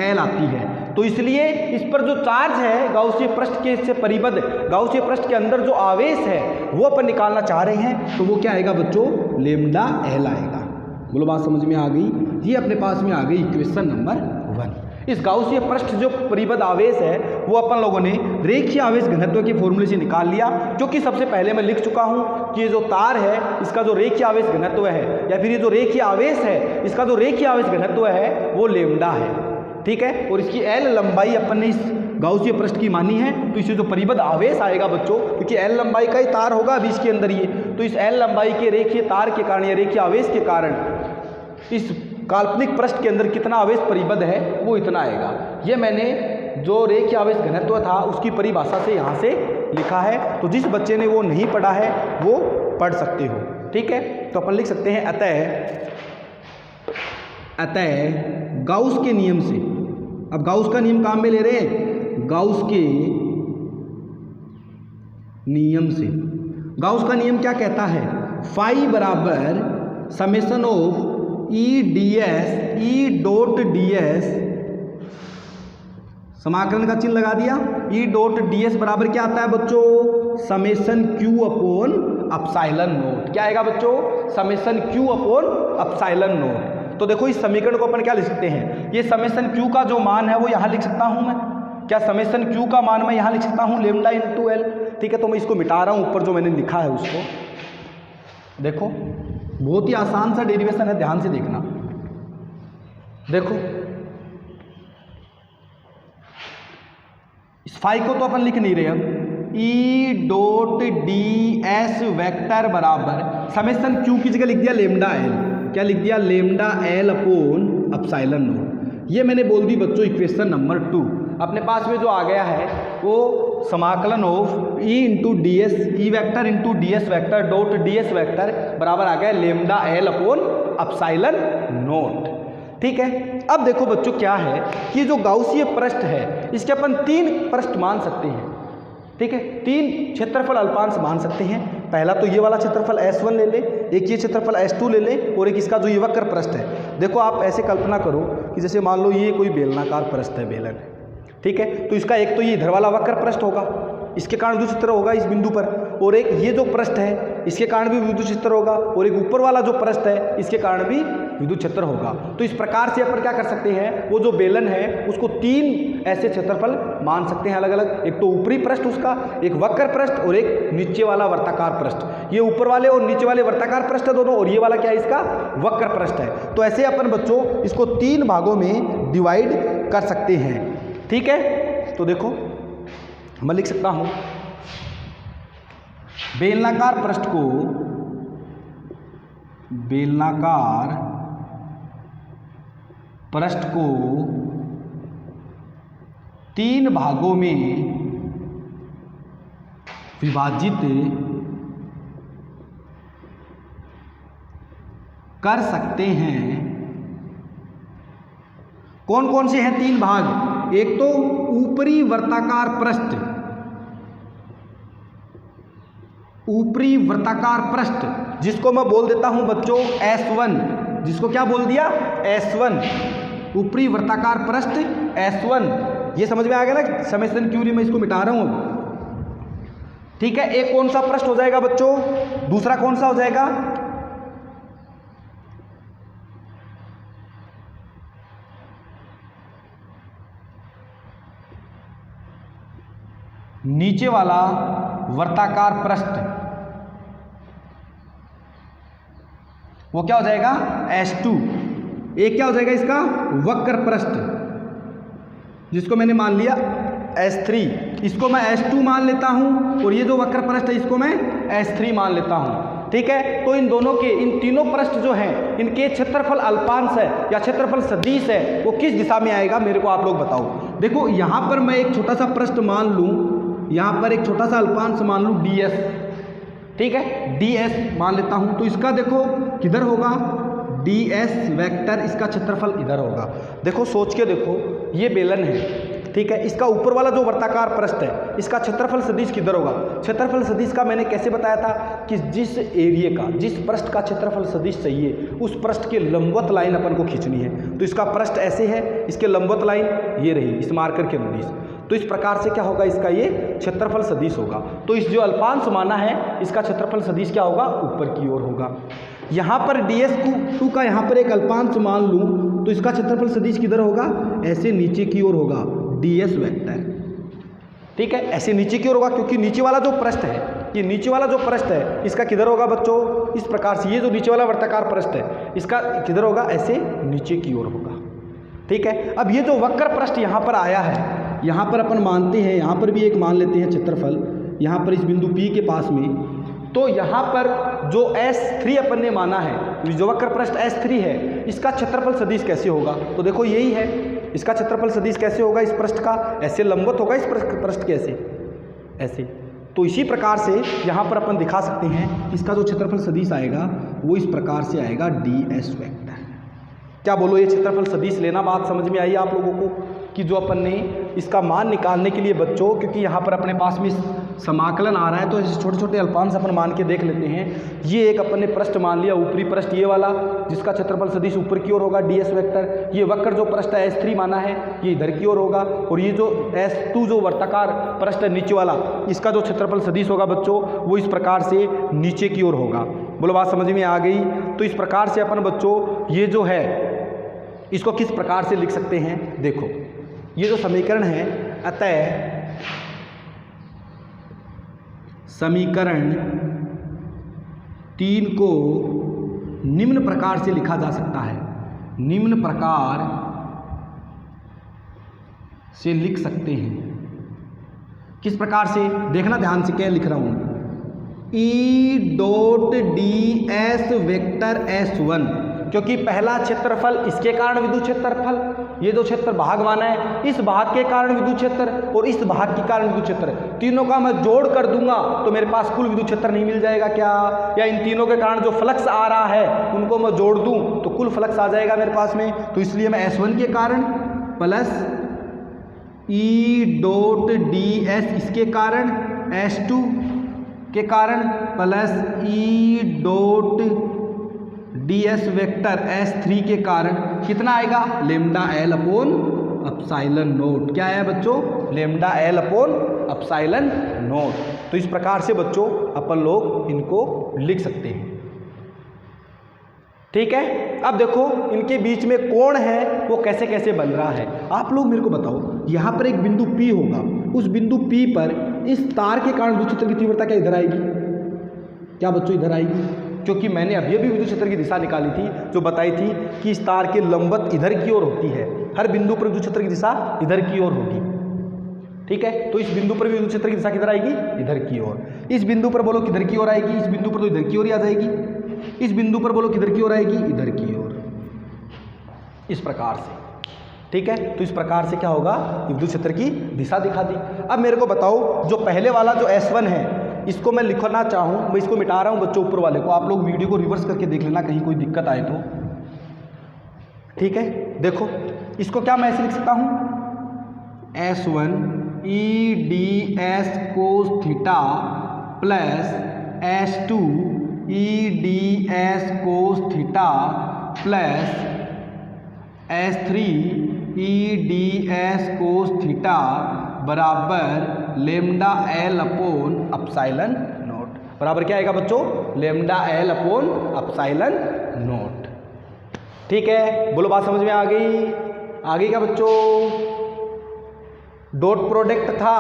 L आती है। तो इसलिए इस पर जो चार्ज है गाउसीय पृष्ठ के से परिबद्ध, गाउसीय पृष्ठ के अंदर जो आवेश है वो अपन निकालना चाह रहे हैं, तो वो क्या आएगा बच्चों, लेमडा L आएगा। बोलो बात समझ में आ गई, ये अपने पास में आ गई इक्वेशन नंबर 1। इस गाउसीय पृष्ठ जो परिबद्ध आवेश है वो अपन लोगों ने रेखीय आवेश घनत्व के फॉर्मूले से निकाल लिया, जो कि सबसे पहले मैं लिख चुका हूं कि ये जो तार है इसका जो रेखीय आवेश घनत्व है, या फिर ये जो रेखीय आवेश है इसका जो रेखीय आवेश घनत्व है वो लेमडा है, ठीक है। और इसकी L लंबाई अपन ने इस गाउसीय पृष्ठ की मानी है, तो इससे जो परिबद्ध आवेश आएगा बच्चों, क्योंकि L लंबाई का ही तार होगा बीच के अंदर ये, तो इस L लंबाई के रेखीय तार के कारण या रेखीय आवेश के कारण इस काल्पनिक पृष्ठ के अंदर कितना आवेश परिबद्ध है वो इतना आएगा। ये मैंने जो रेखीय आवेश घनत्व था उसकी परिभाषा से यहाँ से लिखा है, तो जिस बच्चे ने वो नहीं पढ़ा है वो पढ़ सकते हो, ठीक है। तो अपन लिख सकते हैं अतः गाउस के नियम से, अब गाउस का नियम काम में ले रहे हैं, गाउस के नियम से, गाउस का नियम क्या कहता है, फाई बराबर समेशन ऑफ E.ds समाकलन का चिन्ह लगा दिया, E.ds बराबर क्या आता है बच्चों, समेशन Q/ε0। क्या आएगा बच्चों, समेशन Q/ε0। तो देखो इस समीकरण को अपन क्या लिख सकते हैं, ये समेशन Q का जो मान है वो यहाँ लिख सकता हूँ मैं, क्या समेशन Q का मान मैं यहाँ लिख सकता हूँ लेमडा इंटू L, ठीक है। तो मैं इसको मिटा रहा हूँ, ऊपर जो मैंने लिखा है उसको देखो, बहुत ही आसान सा डेरिवेशन है, ध्यान से देखना। देखो इस फाई को तो अपन लिख नहीं रहे, अब E.ds वेक्टर बराबर समेशन Q की जगह लिख दिया लेमडा L, क्या लिख दिया, लेमडा L/ε0। ये मैंने बोल दी बच्चों इक्वेशन नंबर 2। अपने पास में जो आ गया है वो समाकलन of E vector into ds vector dot ds vector बराबर आ गया लेमडा L/ε0, ठीक है। अब देखो बच्चों क्या है कि जो गाउसीय पृष्ठ है इसके अपन 3 पृष्ठ मान सकते हैं, ठीक है, 3 क्षेत्रफल अल्पांश मान सकते हैं। पहला तो ये वाला क्षेत्रफल S1 ले ले, एक ये क्षेत्रफल S2 ले ले, और एक इसका जो ये वक्र पृष्ठ है। देखो आप ऐसे कल्पना करो कि जैसे मान लो ये कोई बेलनाकार पृष्ठ है, बेलन, ठीक है, तो इसका एक तो ये इधर वाला वक्र पृष्ठ होगा, इसके कारण विद्युत क्षेत्र होगा इस बिंदु पर, और एक ये जो पृष्ठ है इसके कारण भी विद्युत क्षेत्र होगा, और एक ऊपर वाला जो पृष्ठ है इसके कारण भी विद्युत क्षेत्र होगा। तो इस प्रकार से अपन क्या कर सकते हैं, वो जो बेलन है उसको 3 ऐसे क्षेत्रफल मान सकते हैं अलग अलग, एक तो ऊपरी पृष्ठ उसका, एक वक्र पृष्ठ और एक नीचे वाला वर्ताकार पृष्ठ। ये ऊपर वाले और नीचे वाले वर्ताकार पृष्ठ है दोनों, और ये वाला क्या है इसका वक्र पृष्ठ है। तो ऐसे अपन बच्चों इसको 3 भागों में डिवाइड कर सकते हैं, ठीक है। तो देखो मैं लिख सकता हूं बेलनाकार पृष्ठ को, बेलनाकार पृष्ठ को 3 भागों में विभाजित कर सकते हैं। कौन कौन से हैं 3 भाग? एक तो ऊपरी वर्ताकार पृष्ठ, ऊपरी वर्ताकार पृष्ठ जिसको मैं बोल देता हूं बच्चों S1, जिसको क्या बोल दिया? S1, ऊपरी वर्ताकार पृष्ठ S1। ये समझ में आ गया ना, समेशन क्यूरी में इसको मिटा रहा हूं। ठीक है, एक कौन सा पृष्ठ हो जाएगा बच्चों? दूसरा कौन सा हो जाएगा? नीचे वाला वर्ताकार पृष्ठ, वो क्या हो जाएगा? S2। एक क्या हो जाएगा इसका? वक्र पृष्ठ, जिसको मैंने मान लिया S3, इसको मैं S2 मान लेता हूं, और ये जो वक्र पृष्ठ है इसको मैं S3 मान लेता हूं। ठीक है, तो इन दोनों के, इन तीनों पृष्ठ जो हैं, इनके क्षेत्रफल अल्पांश है या क्षेत्रफल सदिश है, वो किस दिशा में आएगा मेरे को आप लोग बताओ। देखो यहां पर मैं एक छोटा सा पृष्ठ मान लूं, यहां पर एक छोटा सा अल्पांश मान लूं DS। ठीक है, DS मान लेता हूं, तो इसका देखो किधर होगा? DS वेक्टर, इसका क्षेत्रफल इधर होगा। देखो सोच के देखो, ये बेलन है, ठीक है, इसका ऊपर वाला जो वर्ताकार पृष्ठ है, इसका क्षेत्रफल सदिश किधर होगा? क्षेत्रफल सदिश का मैंने कैसे बताया था कि जिस एरिया का, जिस पृष्ठ का क्षेत्रफल सदिश चाहिए, उस पृष्ठ के लंबवत लाइन अपन को खींचनी है। तो इसका पृष्ठ ऐसे है, इसके लंबवत लाइन ये रही, इस मार्कर के अनुदिश। तो इस प्रकार से क्या होगा? इसका ये क्षेत्रफल सदिश होगा। तो इस जो अल्पांश माना है, इसका क्षेत्रफल सदिश क्या होगा? ऊपर की ओर होगा। यहाँ पर DS2 का यहाँ पर एक अल्पांश मान लूँ, तो इसका क्षेत्रफल सदिश किधर होगा? ऐसे नीचे की ओर होगा, DS वेक्टर। ठीक है, ऐसे नीचे की ओर होगा, क्योंकि नीचे वाला जो पृष्ठ है, ये नीचे वाला जो पृष्ठ है, इसका किधर होगा बच्चों? इस प्रकार से, ये जो नीचे वाला वर्ताकार पृष्ठ है, इसका किधर होगा? ऐसे नीचे की ओर होगा। ठीक है, अब ये जो वक्र पृष्ठ यहाँ पर आया है, यहाँ पर अपन मानते हैं, यहाँ पर भी एक मान लेते हैं क्षेत्रफल, यहाँ पर इस बिंदु P के पास में। तो यहाँ पर जो S3 अपन ने माना है, जो वक्र पृष्ठ S3 है, इसका क्षेत्रफल सदिश कैसे होगा? तो देखो यही है, इसका क्षेत्रफल सदिश कैसे होगा? इस पृष्ठ का ऐसे लंबवत होगा, इस पृष्ठ के ऐसे। तो इसी प्रकार से यहाँ पर अपन दिखा सकते हैं, इसका जो क्षेत्रफल सदिश आएगा वो इस प्रकार से आएगा, DS वेक्टर। क्या बोलो, ये क्षेत्रफल सदिश लेना बात समझ में आई आप लोगों को? कि जो अपन ने इसका मान निकालने के लिए बच्चों, क्योंकि यहाँ पर अपने पास में समाकलन आ रहा है, तो ऐसे छोटे छोटे अल्पांश अपन मान के देख लेते हैं। ये एक अपन ने पृष्ठ मान लिया, ऊपरी पृष्ठ ये वाला, जिसका क्षेत्रफल सदिश ऊपर की ओर होगा, DS वेक्टर। ये वक्र जो पृष्ठ है S3 माना है, ये इधर की ओर होगा, और ये जो S2 जो वर्ताकार पृष्ठ है नीचे वाला, इसका जो क्षेत्रफल सदिश होगा बच्चों, वो इस प्रकार से नीचे की ओर होगा। बोलो बात समझ में आ गई? तो इस प्रकार से अपन बच्चों ये जो है, इसको किस प्रकार से लिख सकते हैं? देखो ये जो समीकरण है, अतः समीकरण 3 को निम्न प्रकार से लिखा जा सकता है, निम्न प्रकार से लिख सकते हैं। किस प्रकार से? देखना ध्यान से, क्या लिख रहा हूं? E.ds वेक्टर S1, क्योंकि पहला क्षेत्रफल, इसके कारण विद्युत क्षेत्रफल, ये जो क्षेत्र भाग माना है, इस भाग के कारण विद्युत क्षेत्र और इस भाग के कारण विद्युत क्षेत्र, तीनों का मैं जोड़ कर दूंगा तो मेरे पास कुल विद्युत क्षेत्र नहीं मिल जाएगा क्या? या इन तीनों के कारण जो फ्लक्स आ रहा है उनको मैं जोड़ दूं तो कुल फ्लक्स आ जाएगा मेरे पास में। तो इसलिए मैं S1 के कारण प्लस E.ds इसके कारण, S2 के कारण प्लस E.ds वेक्टर S3 के कारण कितना आएगा? Lambda L upon epsilon note. क्या है बच्चों? Lambda L upon epsilon note. तो इस प्रकार से बच्चों अपन लोग इनको लिख सकते हैं। ठीक है, अब देखो इनके बीच में कोण है वो कैसे कैसे बन रहा है, आप लोग मेरे को बताओ। यहाँ पर एक बिंदु P होगा, उस बिंदु P पर इस तार के कारण विद्युत क्षेत्र की तीव्रता क्या इधर आएगी? क्या बच्चों इधर आएगी? क्योंकि मैंने अभी अभी विद्युत क्षेत्र की दिशा निकाली थी, जो बताई थी कि इस तार के लंबवत इधर की ओर होती है, हर बिंदु पर विद्युत क्षेत्र की दिशा इधर की ओर होगी। ठीक है, तो इस बिंदु पर भी विद्युत क्षेत्र की दिशा किधर आएगी? इधर की ओर। इस बिंदु पर बोलो किधर की ओर आएगी? इस बिंदु पर तो इधर की ओर ही आ जाएगी। इस बिंदु पर बोलो किधर की ओर आएगी? इधर की ओर। इस प्रकार से ठीक है। तो इस प्रकार से क्या होगा, विद्युत क्षेत्र की दिशा दिखा दी। अब मेरे को बताओ जो पहले वाला जो S1 है इसको मैं लिखना चाहूँ, मैं इसको मिटा रहा हूँ बच्चों ऊपर वाले को, आप लोग वीडियो को रिवर्स करके देख लेना कहीं कोई दिक्कत आए तो, ठीक है। देखो इसको क्या मैं ऐसे लिख सकता हूँ, S1 EDS cos theta plus S2 EDS cos theta plus S3 EDS cos theta बराबर lambda L upon epsilon naught. बराबर क्या आएगा बच्चों, lambda L upon epsilon naught. ठीक है, बोलो बात समझ में आ गई, आ गई क्या बच्चों। डॉट प्रोडक्ट था,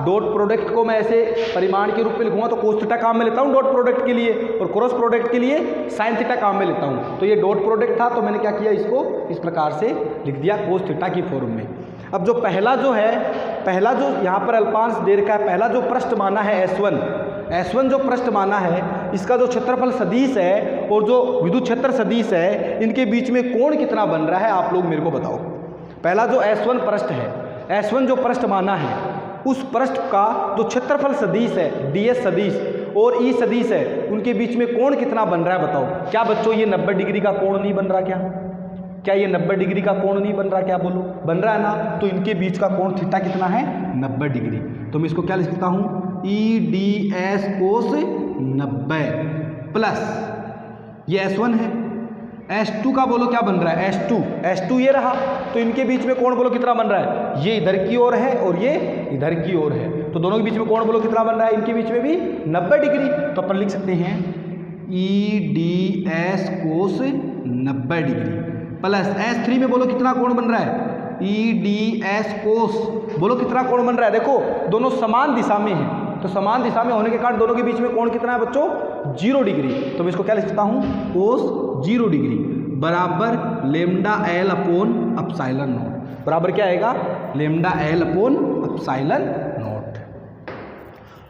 डॉट प्रोडक्ट को मैं ऐसे परिमाण के रूप में लिखूंगा तो कोस थीटा काम में लेता हूँ डॉट प्रोडक्ट के लिए, और क्रॉस प्रोडक्ट के लिए साइन थीटा काम में लेता हूँ। तो ये डॉट प्रोडक्ट था तो मैंने क्या किया, इसको इस प्रकार से लिख दिया कोस थीटा की फॉर्म में। अब जो पहला जो है, पहला जो यहाँ पर अल्पांश दे रखा है, पहला जो पृष्ठ माना है S1 जो पृष्ठ माना है, इसका जो क्षेत्रफल सदिश है और जो विद्युत क्षेत्र सदिश है, इनके बीच में कोण कितना बन रहा है आप लोग मेरे को बताओ। पहला जो S1 पृष्ठ है, S1 जो पृष्ठ माना है, उस पृष्ठ का जो क्षेत्रफल सदिश है DS सदिश और E सदिश है, उनके बीच में कोण कितना बन रहा है बताओ। क्या बच्चों ये 90 डिग्री का कोण नहीं बन रहा क्या, क्या ये 90 डिग्री का कोण नहीं बन रहा, क्या बोलो, बन रहा है ना। तो इनके बीच का कोण थीटा कितना है, 90 डिग्री। तो मैं इसको क्या लिख सकता हूँ, EDS cos 90 प्लस ये S1 है, S2 का बोलो क्या बन रहा है, S2 ये रहा। तो इनके बीच में कोण बोलो कितना बन रहा है, ये इधर की ओर है और ये इधर की ओर है, तो दोनों के बीच में कोण बोलो कितना बन रहा है, इनके बीच में भी 90 डिग्री। तो अपन लिख सकते हैं EDS cos 90 degree plus S3 में बोलो कितना कोण बन रहा है, EDS cos बोलो कितना कोण बन रहा है। देखो दोनों समान दिशा में हैं, तो समान दिशा में होने के कारण दोनों के बीच में कोण कितना है बच्चों, 0 डिग्री। तो मैं इसको क्या लिख सकता हूँ, cos 0 डिग्री बराबर lambda L upon epsilon naught. बराबर क्या आएगा, lambda L upon epsilon not.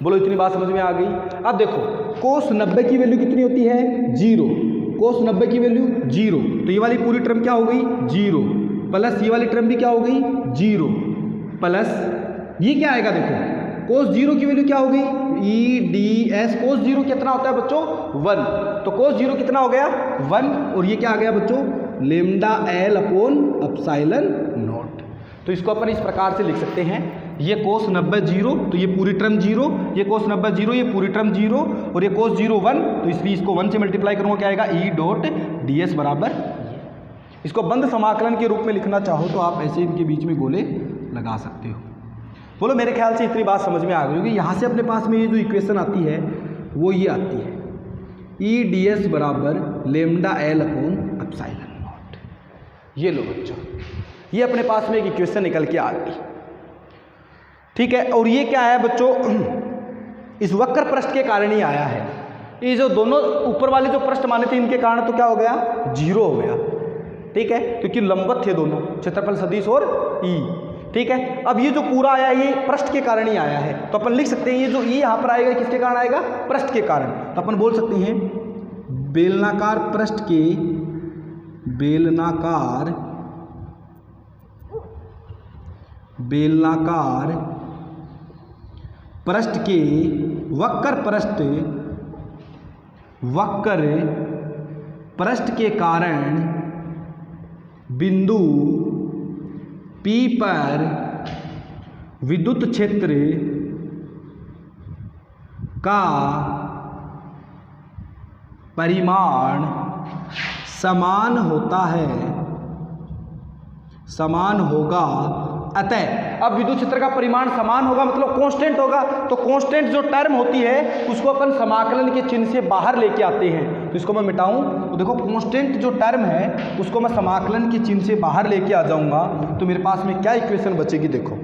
बोलो इतनी बात समझ में आ गई। अब देखो cos 90 की वैल्यू कितनी होती है, 0। cos 90 की वैल्यू 0, तो ये वाली पूरी टर्म क्या हो गई, 0 प्लस ये वाली टर्म भी क्या हो गई, 0 प्लस ये क्या आएगा, देखो cos 0 की वैल्यू क्या हो गई, EDS cos 0 कितना होता है बच्चों, 1। तो cos 0 कितना हो गया, 1, और ये क्या आ गया बच्चों, lambda L upon epsilon not. तो इसको अपन इस प्रकार से लिख सकते हैं, ये cos 90 0, तो ये पूरी टर्म 0, ये cos 90 0, ये पूरी टर्म 0, और ये cos 0 1, तो इसलिए इसको 1 से मल्टीप्लाई करूँगा, क्या आएगा, E डॉट DS बराबर। इसको बंद समाकलन के रूप में लिखना चाहो तो आप ऐसे इनके बीच में गोले लगा सकते हो। बोलो मेरे ख्याल से इतनी बात समझ में आ गई होगी। यहाँ से अपने पास में ये जो इक्वेशन आती है वो ये आती है, EDS बराबर lambda L upon epsilon not. ये लो बच्चों, ये अपने पास में एक इक्वेशन निकल के आ गई, ठीक है। और ये क्या है बच्चों, इस वक्र पृष्ठ के कारण ही आया है। ये जो दोनों ऊपर वाले जो पृष्ठ माने थे इनके कारण तो क्या हो गया, 0 हो गया, ठीक है, क्योंकि लंबवत थे दोनों, क्षेत्रफल सदिश और E, ठीक है। अब ये जो पूरा आया ये पृष्ठ के कारण ही आया है, तो अपन लिख सकते हैं ये जो E यहाँ पर आएगा किसके कारण आएगा, पृष्ठ के कारण। तो अपन बोल सकते हैं बेलनाकार पृष्ठ के, बेलनाकार पृष्ठ के वक्र पृष्ठ के कारण बिंदु P पर विद्युत क्षेत्र का परिमाण समान होता है, समान होगा। अतः अब विद्युत क्षेत्र का परिमाण समान होगा मतलब कांस्टेंट होगा, तो कांस्टेंट जो टर्म होती है उसको अपन समाकलन के चिन्ह से बाहर लेके आते हैं। तो इसको मैं मिटाऊं तो देखो कांस्टेंट जो टर्म है उसको मैं समाकलन के चिन्ह से बाहर लेके आ जाऊंगा, तो मेरे पास में क्या इक्वेशन बचेगी, देखो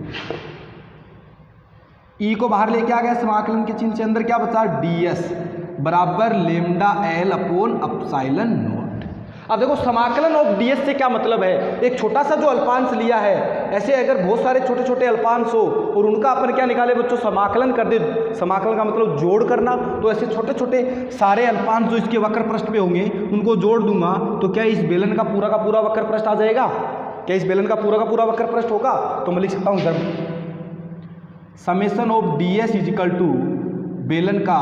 E को बाहर लेके आ गया समाकलन के चिन्ह से, अंदर क्या बचा, DS बराबर lambda L upon epsilon not. अब देखो समाकलन ऑफ DS से क्या मतलब है, एक छोटा सा जो अल्पांश लिया है, ऐसे अगर बहुत सारे छोटे छोटे अल्पांश हो और उनका अपन क्या निकाले बच्चों, समाकलन कर दे। समाकलन का मतलब जोड़ करना, तो ऐसे छोटे छोटे सारे अल्पांश जो इसके वक्र पृष्ठ पे होंगे उनको जोड़ दूंगा, तो क्या इस बेलन का पूरा वक्र पृष्ठ आ जाएगा, क्या इस बेलन का पूरा वक्र पृष्ठ होगा? तो मैं लिख सकता हूँ इधर summation of D S is equal to बेलन का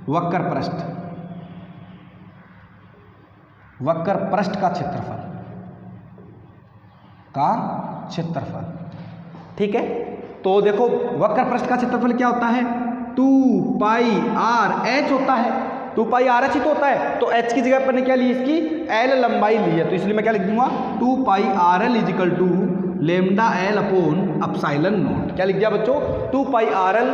वक्र पृष्ठ का क्षेत्रफल ठीक है। तो देखो वक्र पृष्ठ का क्षेत्रफल क्या होता है? 2 पाई आर एच होता है, 2 पाई आर एच ही तो होता है। तो एच की जगह पर ने क्या ली? इसकी एल लंबाई ली है, तो इसलिए मैं क्या लिख दूंगा 2 pi r l is equal to lambda l upon epsilon naught. क्या लिख दिया बच्चों? 2 pi r l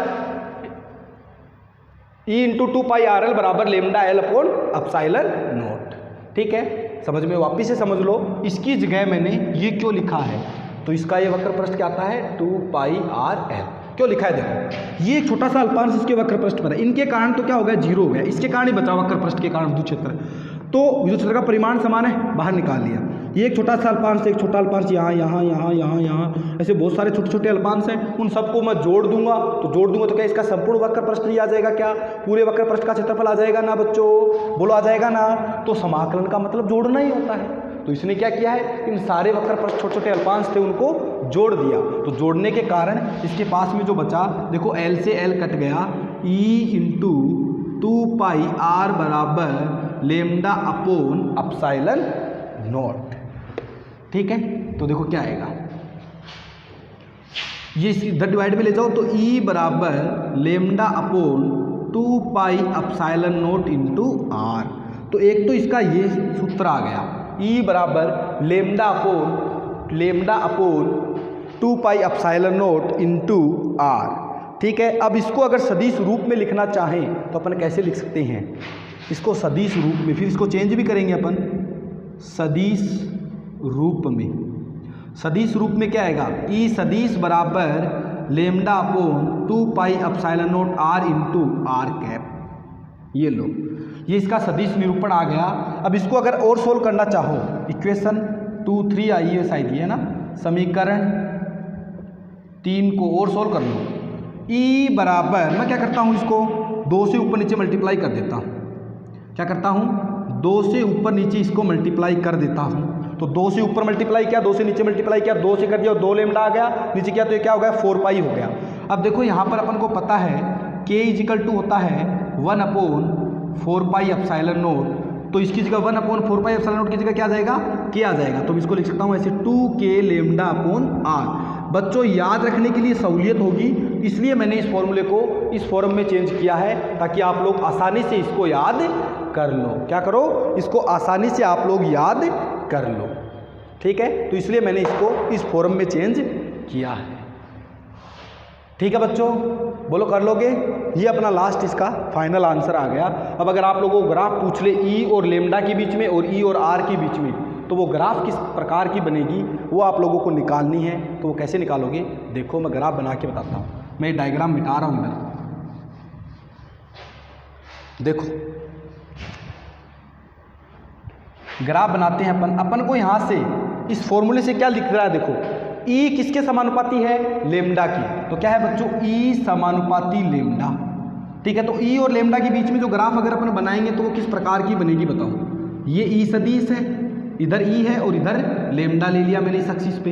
e into 2 pi r l बराबर lambda l upon epsilon naught. ठीक है, समझ में? वापिस से समझ लो, इसकी जगह मैंने ये क्यों लिखा है? तो इसका ये वक्र पृष्ठ क्या आता है? 2 पाई आर एल। क्यों लिखा है? देखो ये एक छोटा सा अल्पांश इसके वक्र पृष्ठ पर है, इनके कारण तो क्या हो गया? 0 हो गया, इसके कारण ही बचा वक्र पृष्ठ के कारण विद्युत क्षेत्र। तो विद्युत क्षेत्र का परिमाण समान है, बाहर निकाल लिया। ये एक छोटा सा अल्पांश, एक छोटा अल्पांश यहाँ, ऐसे बहुत सारे छोटे छोटे अल्पांश हैं, उन सबको मैं जोड़ दूंगा। तो क्या इसका संपूर्ण वक्र पृष्ठ ही आ जाएगा? क्या पूरे वक्र पृष्ठ का क्षेत्रफल आ जाएगा ना बच्चों? बोलो आ जाएगा ना? तो समाकलन का मतलब जोड़ना ही होता है। तो इसने क्या किया है? इन सारे वक्र पृष्ठ छोटे छोटे अल्पांश थे उनको जोड़ दिया। तो जोड़ने के कारण इसके पास में जो बचा, देखो एल से एल कट गया, ई इंटू 2 पाई आर बराबर लेमडा अपोन अपसाइलन नॉट। ठीक है, तो देखो क्या आएगा, ये इधर डिवाइड में ले जाओ तो ई बराबर lambda upon 2 pi epsilon naught into r. तो एक तो इसका ये सूत्र आ गया, ई बराबर lambda upon 2 pi epsilon naught into r. ठीक है, अब इसको अगर सदिश रूप में लिखना चाहें तो अपन कैसे लिख सकते हैं इसको? सदिश रूप में, फिर इसको चेंज भी करेंगे अपन सदिश रूप में क्या आएगा? ई सदिश बराबर lambda upon 2 pi epsilon naught r into r cap. ये लो, ये इसका सदिश निरूपण आ गया। अब इसको अगर और सोल्व करना चाहो, इक्वेशन 2, 3 आई है शायद, ये ना समीकरण 3 को और सोल्व कर लो। ई बराबर, मैं क्या करता हूँ, इसको 2 से ऊपर नीचे मल्टीप्लाई कर देता हूँ। क्या करता हूँ? 2 से ऊपर नीचे इसको मल्टीप्लाई कर देता हूँ। तो 2 से ऊपर मल्टीप्लाई किया, 2 से नीचे मल्टीप्लाई किया, 2 से कर दिया, 2 लेमडा आ गया, नीचे किया तो ये क्या हो गया? 4 पाई हो गया। अब देखो यहाँ पर अपन को पता है k इजिकल टू होता है 1 अपॉन 4 पाई अपसाइलन नॉट। तो इसकी जगह 1 अपॉन 4 पाई अपसाइलन नॉट की जगह क्या आ जाएगा? k आ जाएगा। तो मैं इसको लिख सकता हूँ ऐसे 2k लेमडा अपॉन r। बच्चों याद रखने के लिए सहूलियत होगी, इसलिए मैंने इस फॉर्मूले को इस फॉर्म में चेंज किया है, ताकि आप लोग आसानी से इसको याद कर लो। क्या करो? इसको आसानी से आप लोग याद कर लो। ठीक है, तो इसलिए मैंने इसको इस फॉर्म में चेंज किया है। ठीक है बच्चों, बोलो कर लोगे? ये अपना लास्ट इसका फाइनल आंसर आ गया। अब अगर आप लोगों को ग्राफ पूछ ले ई और लेमडा के बीच में और ई और आर के बीच में, तो वो ग्राफ किस प्रकार की बनेगी वो आप लोगों को निकालनी है। तो वो कैसे निकालोगे? देखो मैं ग्राफ बना के बताता हूँ। मैं डायग्राम मिटा रहा हूँ इधर, देखो ग्राफ बनाते हैं अपन को यहाँ से इस फॉर्मूले से क्या लिख रहा है? देखो ई किसके समानुपाती है? लेमडा की। तो क्या है बच्चों? ई समानुपाती लेमडा। ठीक है, तो ई और लेमडा के बीच में जो ग्राफ अगर अपन बनाएंगे तो वो किस प्रकार की बनेगी बताओ? ये ई सदिश है, इधर ई है और इधर लेमडा ले लिया मैंने इस एक्सिस पे।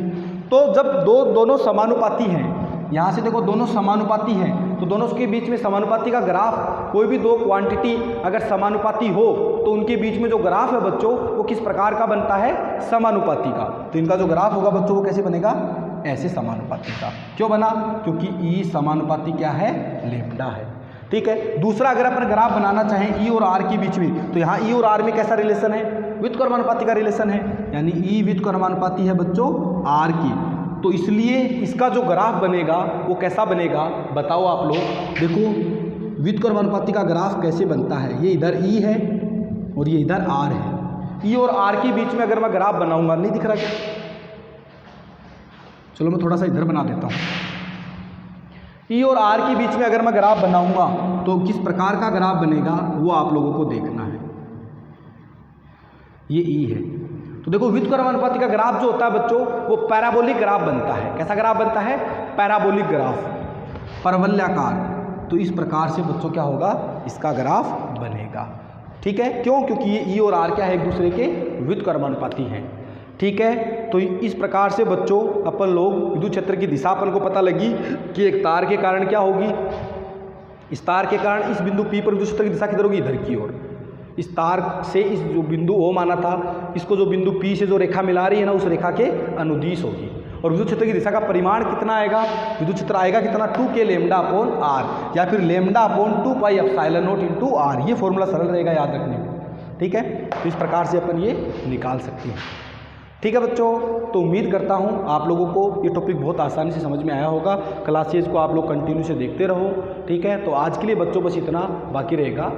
तो जब दोनों समानुपाती हैं, यहाँ से देखो दोनों समानुपाती हैं, तो दोनों के बीच में समानुपाती का ग्राफ, कोई भी दो क्वांटिटी अगर समानुपाती हो तो उनके बीच में जो ग्राफ है बच्चों वो किस प्रकार का बनता है? समानुपाती का। तो इनका जो ग्राफ होगा बच्चों वो कैसे बनेगा? ऐसे समानुपाती का। क्यों बना? क्योंकि ई समानुपाती क्या है? लेमडा है। ठीक है, दूसरा अगर अपन ग्राफ बनाना चाहें ई और आर के बीच में, तो यहाँ ई और आर में कैसा रिलेशन है? व्युत्क्रमानुपाती का रिलेशन है, यानी ई व्युत्क्रमानुपाती है बच्चों आर की। तो इसलिए इसका जो ग्राफ बनेगा वो कैसा बनेगा बताओ आप लोग? देखो व्युत्क्रमानुपाती का ग्राफ कैसे बनता है? ये इधर ई है और ये इधर आर है। ई और आर के बीच में अगर मैं ग्राफ बनाऊंगा, नहीं दिख रहा क्या? चलो मैं थोड़ा सा इधर बना देता हूँ। ई और आर के बीच में अगर मैं ग्राफ बनाऊंगा तो किस प्रकार का ग्राफ बनेगा वो आप लोगों को देखना है। ये ई है, तो देखो व्युत्क्रमानुपाती का ग्राफ जो होता है बच्चों वो पैराबोलिक ग्राफ बनता है। कैसा ग्राफ बनता है? पैराबोलिक ग्राफ, परवलयाकार। तो इस प्रकार से बच्चों क्या होगा? इसका ग्राफ बनेगा। ठीक है, क्यों? क्योंकि ये ई और आर क्या है? एक दूसरे के व्युत्क्रमानुपाती हैं। ठीक है। तो इस प्रकार से बच्चों अपन लोग विद्युत क्षेत्र की दिशा अपन को पता लगी कि एक तार के कारण क्या होगी, इस तार के कारण इस बिंदु P पर विद्युत क्षेत्र की दिशा किधर होगी, इधर की ओर। इस तार से इस जो बिंदु O माना था, इसको जो बिंदु P से जो रेखा मिला रही है ना, उस रेखा के अनुदिश होगी। और विद्युत क्षेत्र की दिशा का परिमाण कितना आएगा, विद्युत क्षेत्र आएगा कितना, 2K लैम्डा अपॉन R, या फिर lambda upon 2 pi epsilon not into R। ये फॉर्मूला सरल रहेगा याद रखने में, ठीक है। तो इस प्रकार से अपन ये निकाल सकते हैं, ठीक है बच्चों। तो उम्मीद करता हूँ आप लोगों को ये टॉपिक बहुत आसानी से समझ में आया होगा। क्लासेज को आप लोग कंटिन्यू से देखते रहो, ठीक है। तो आज के लिए बच्चों बस इतना, बाकी रहेगा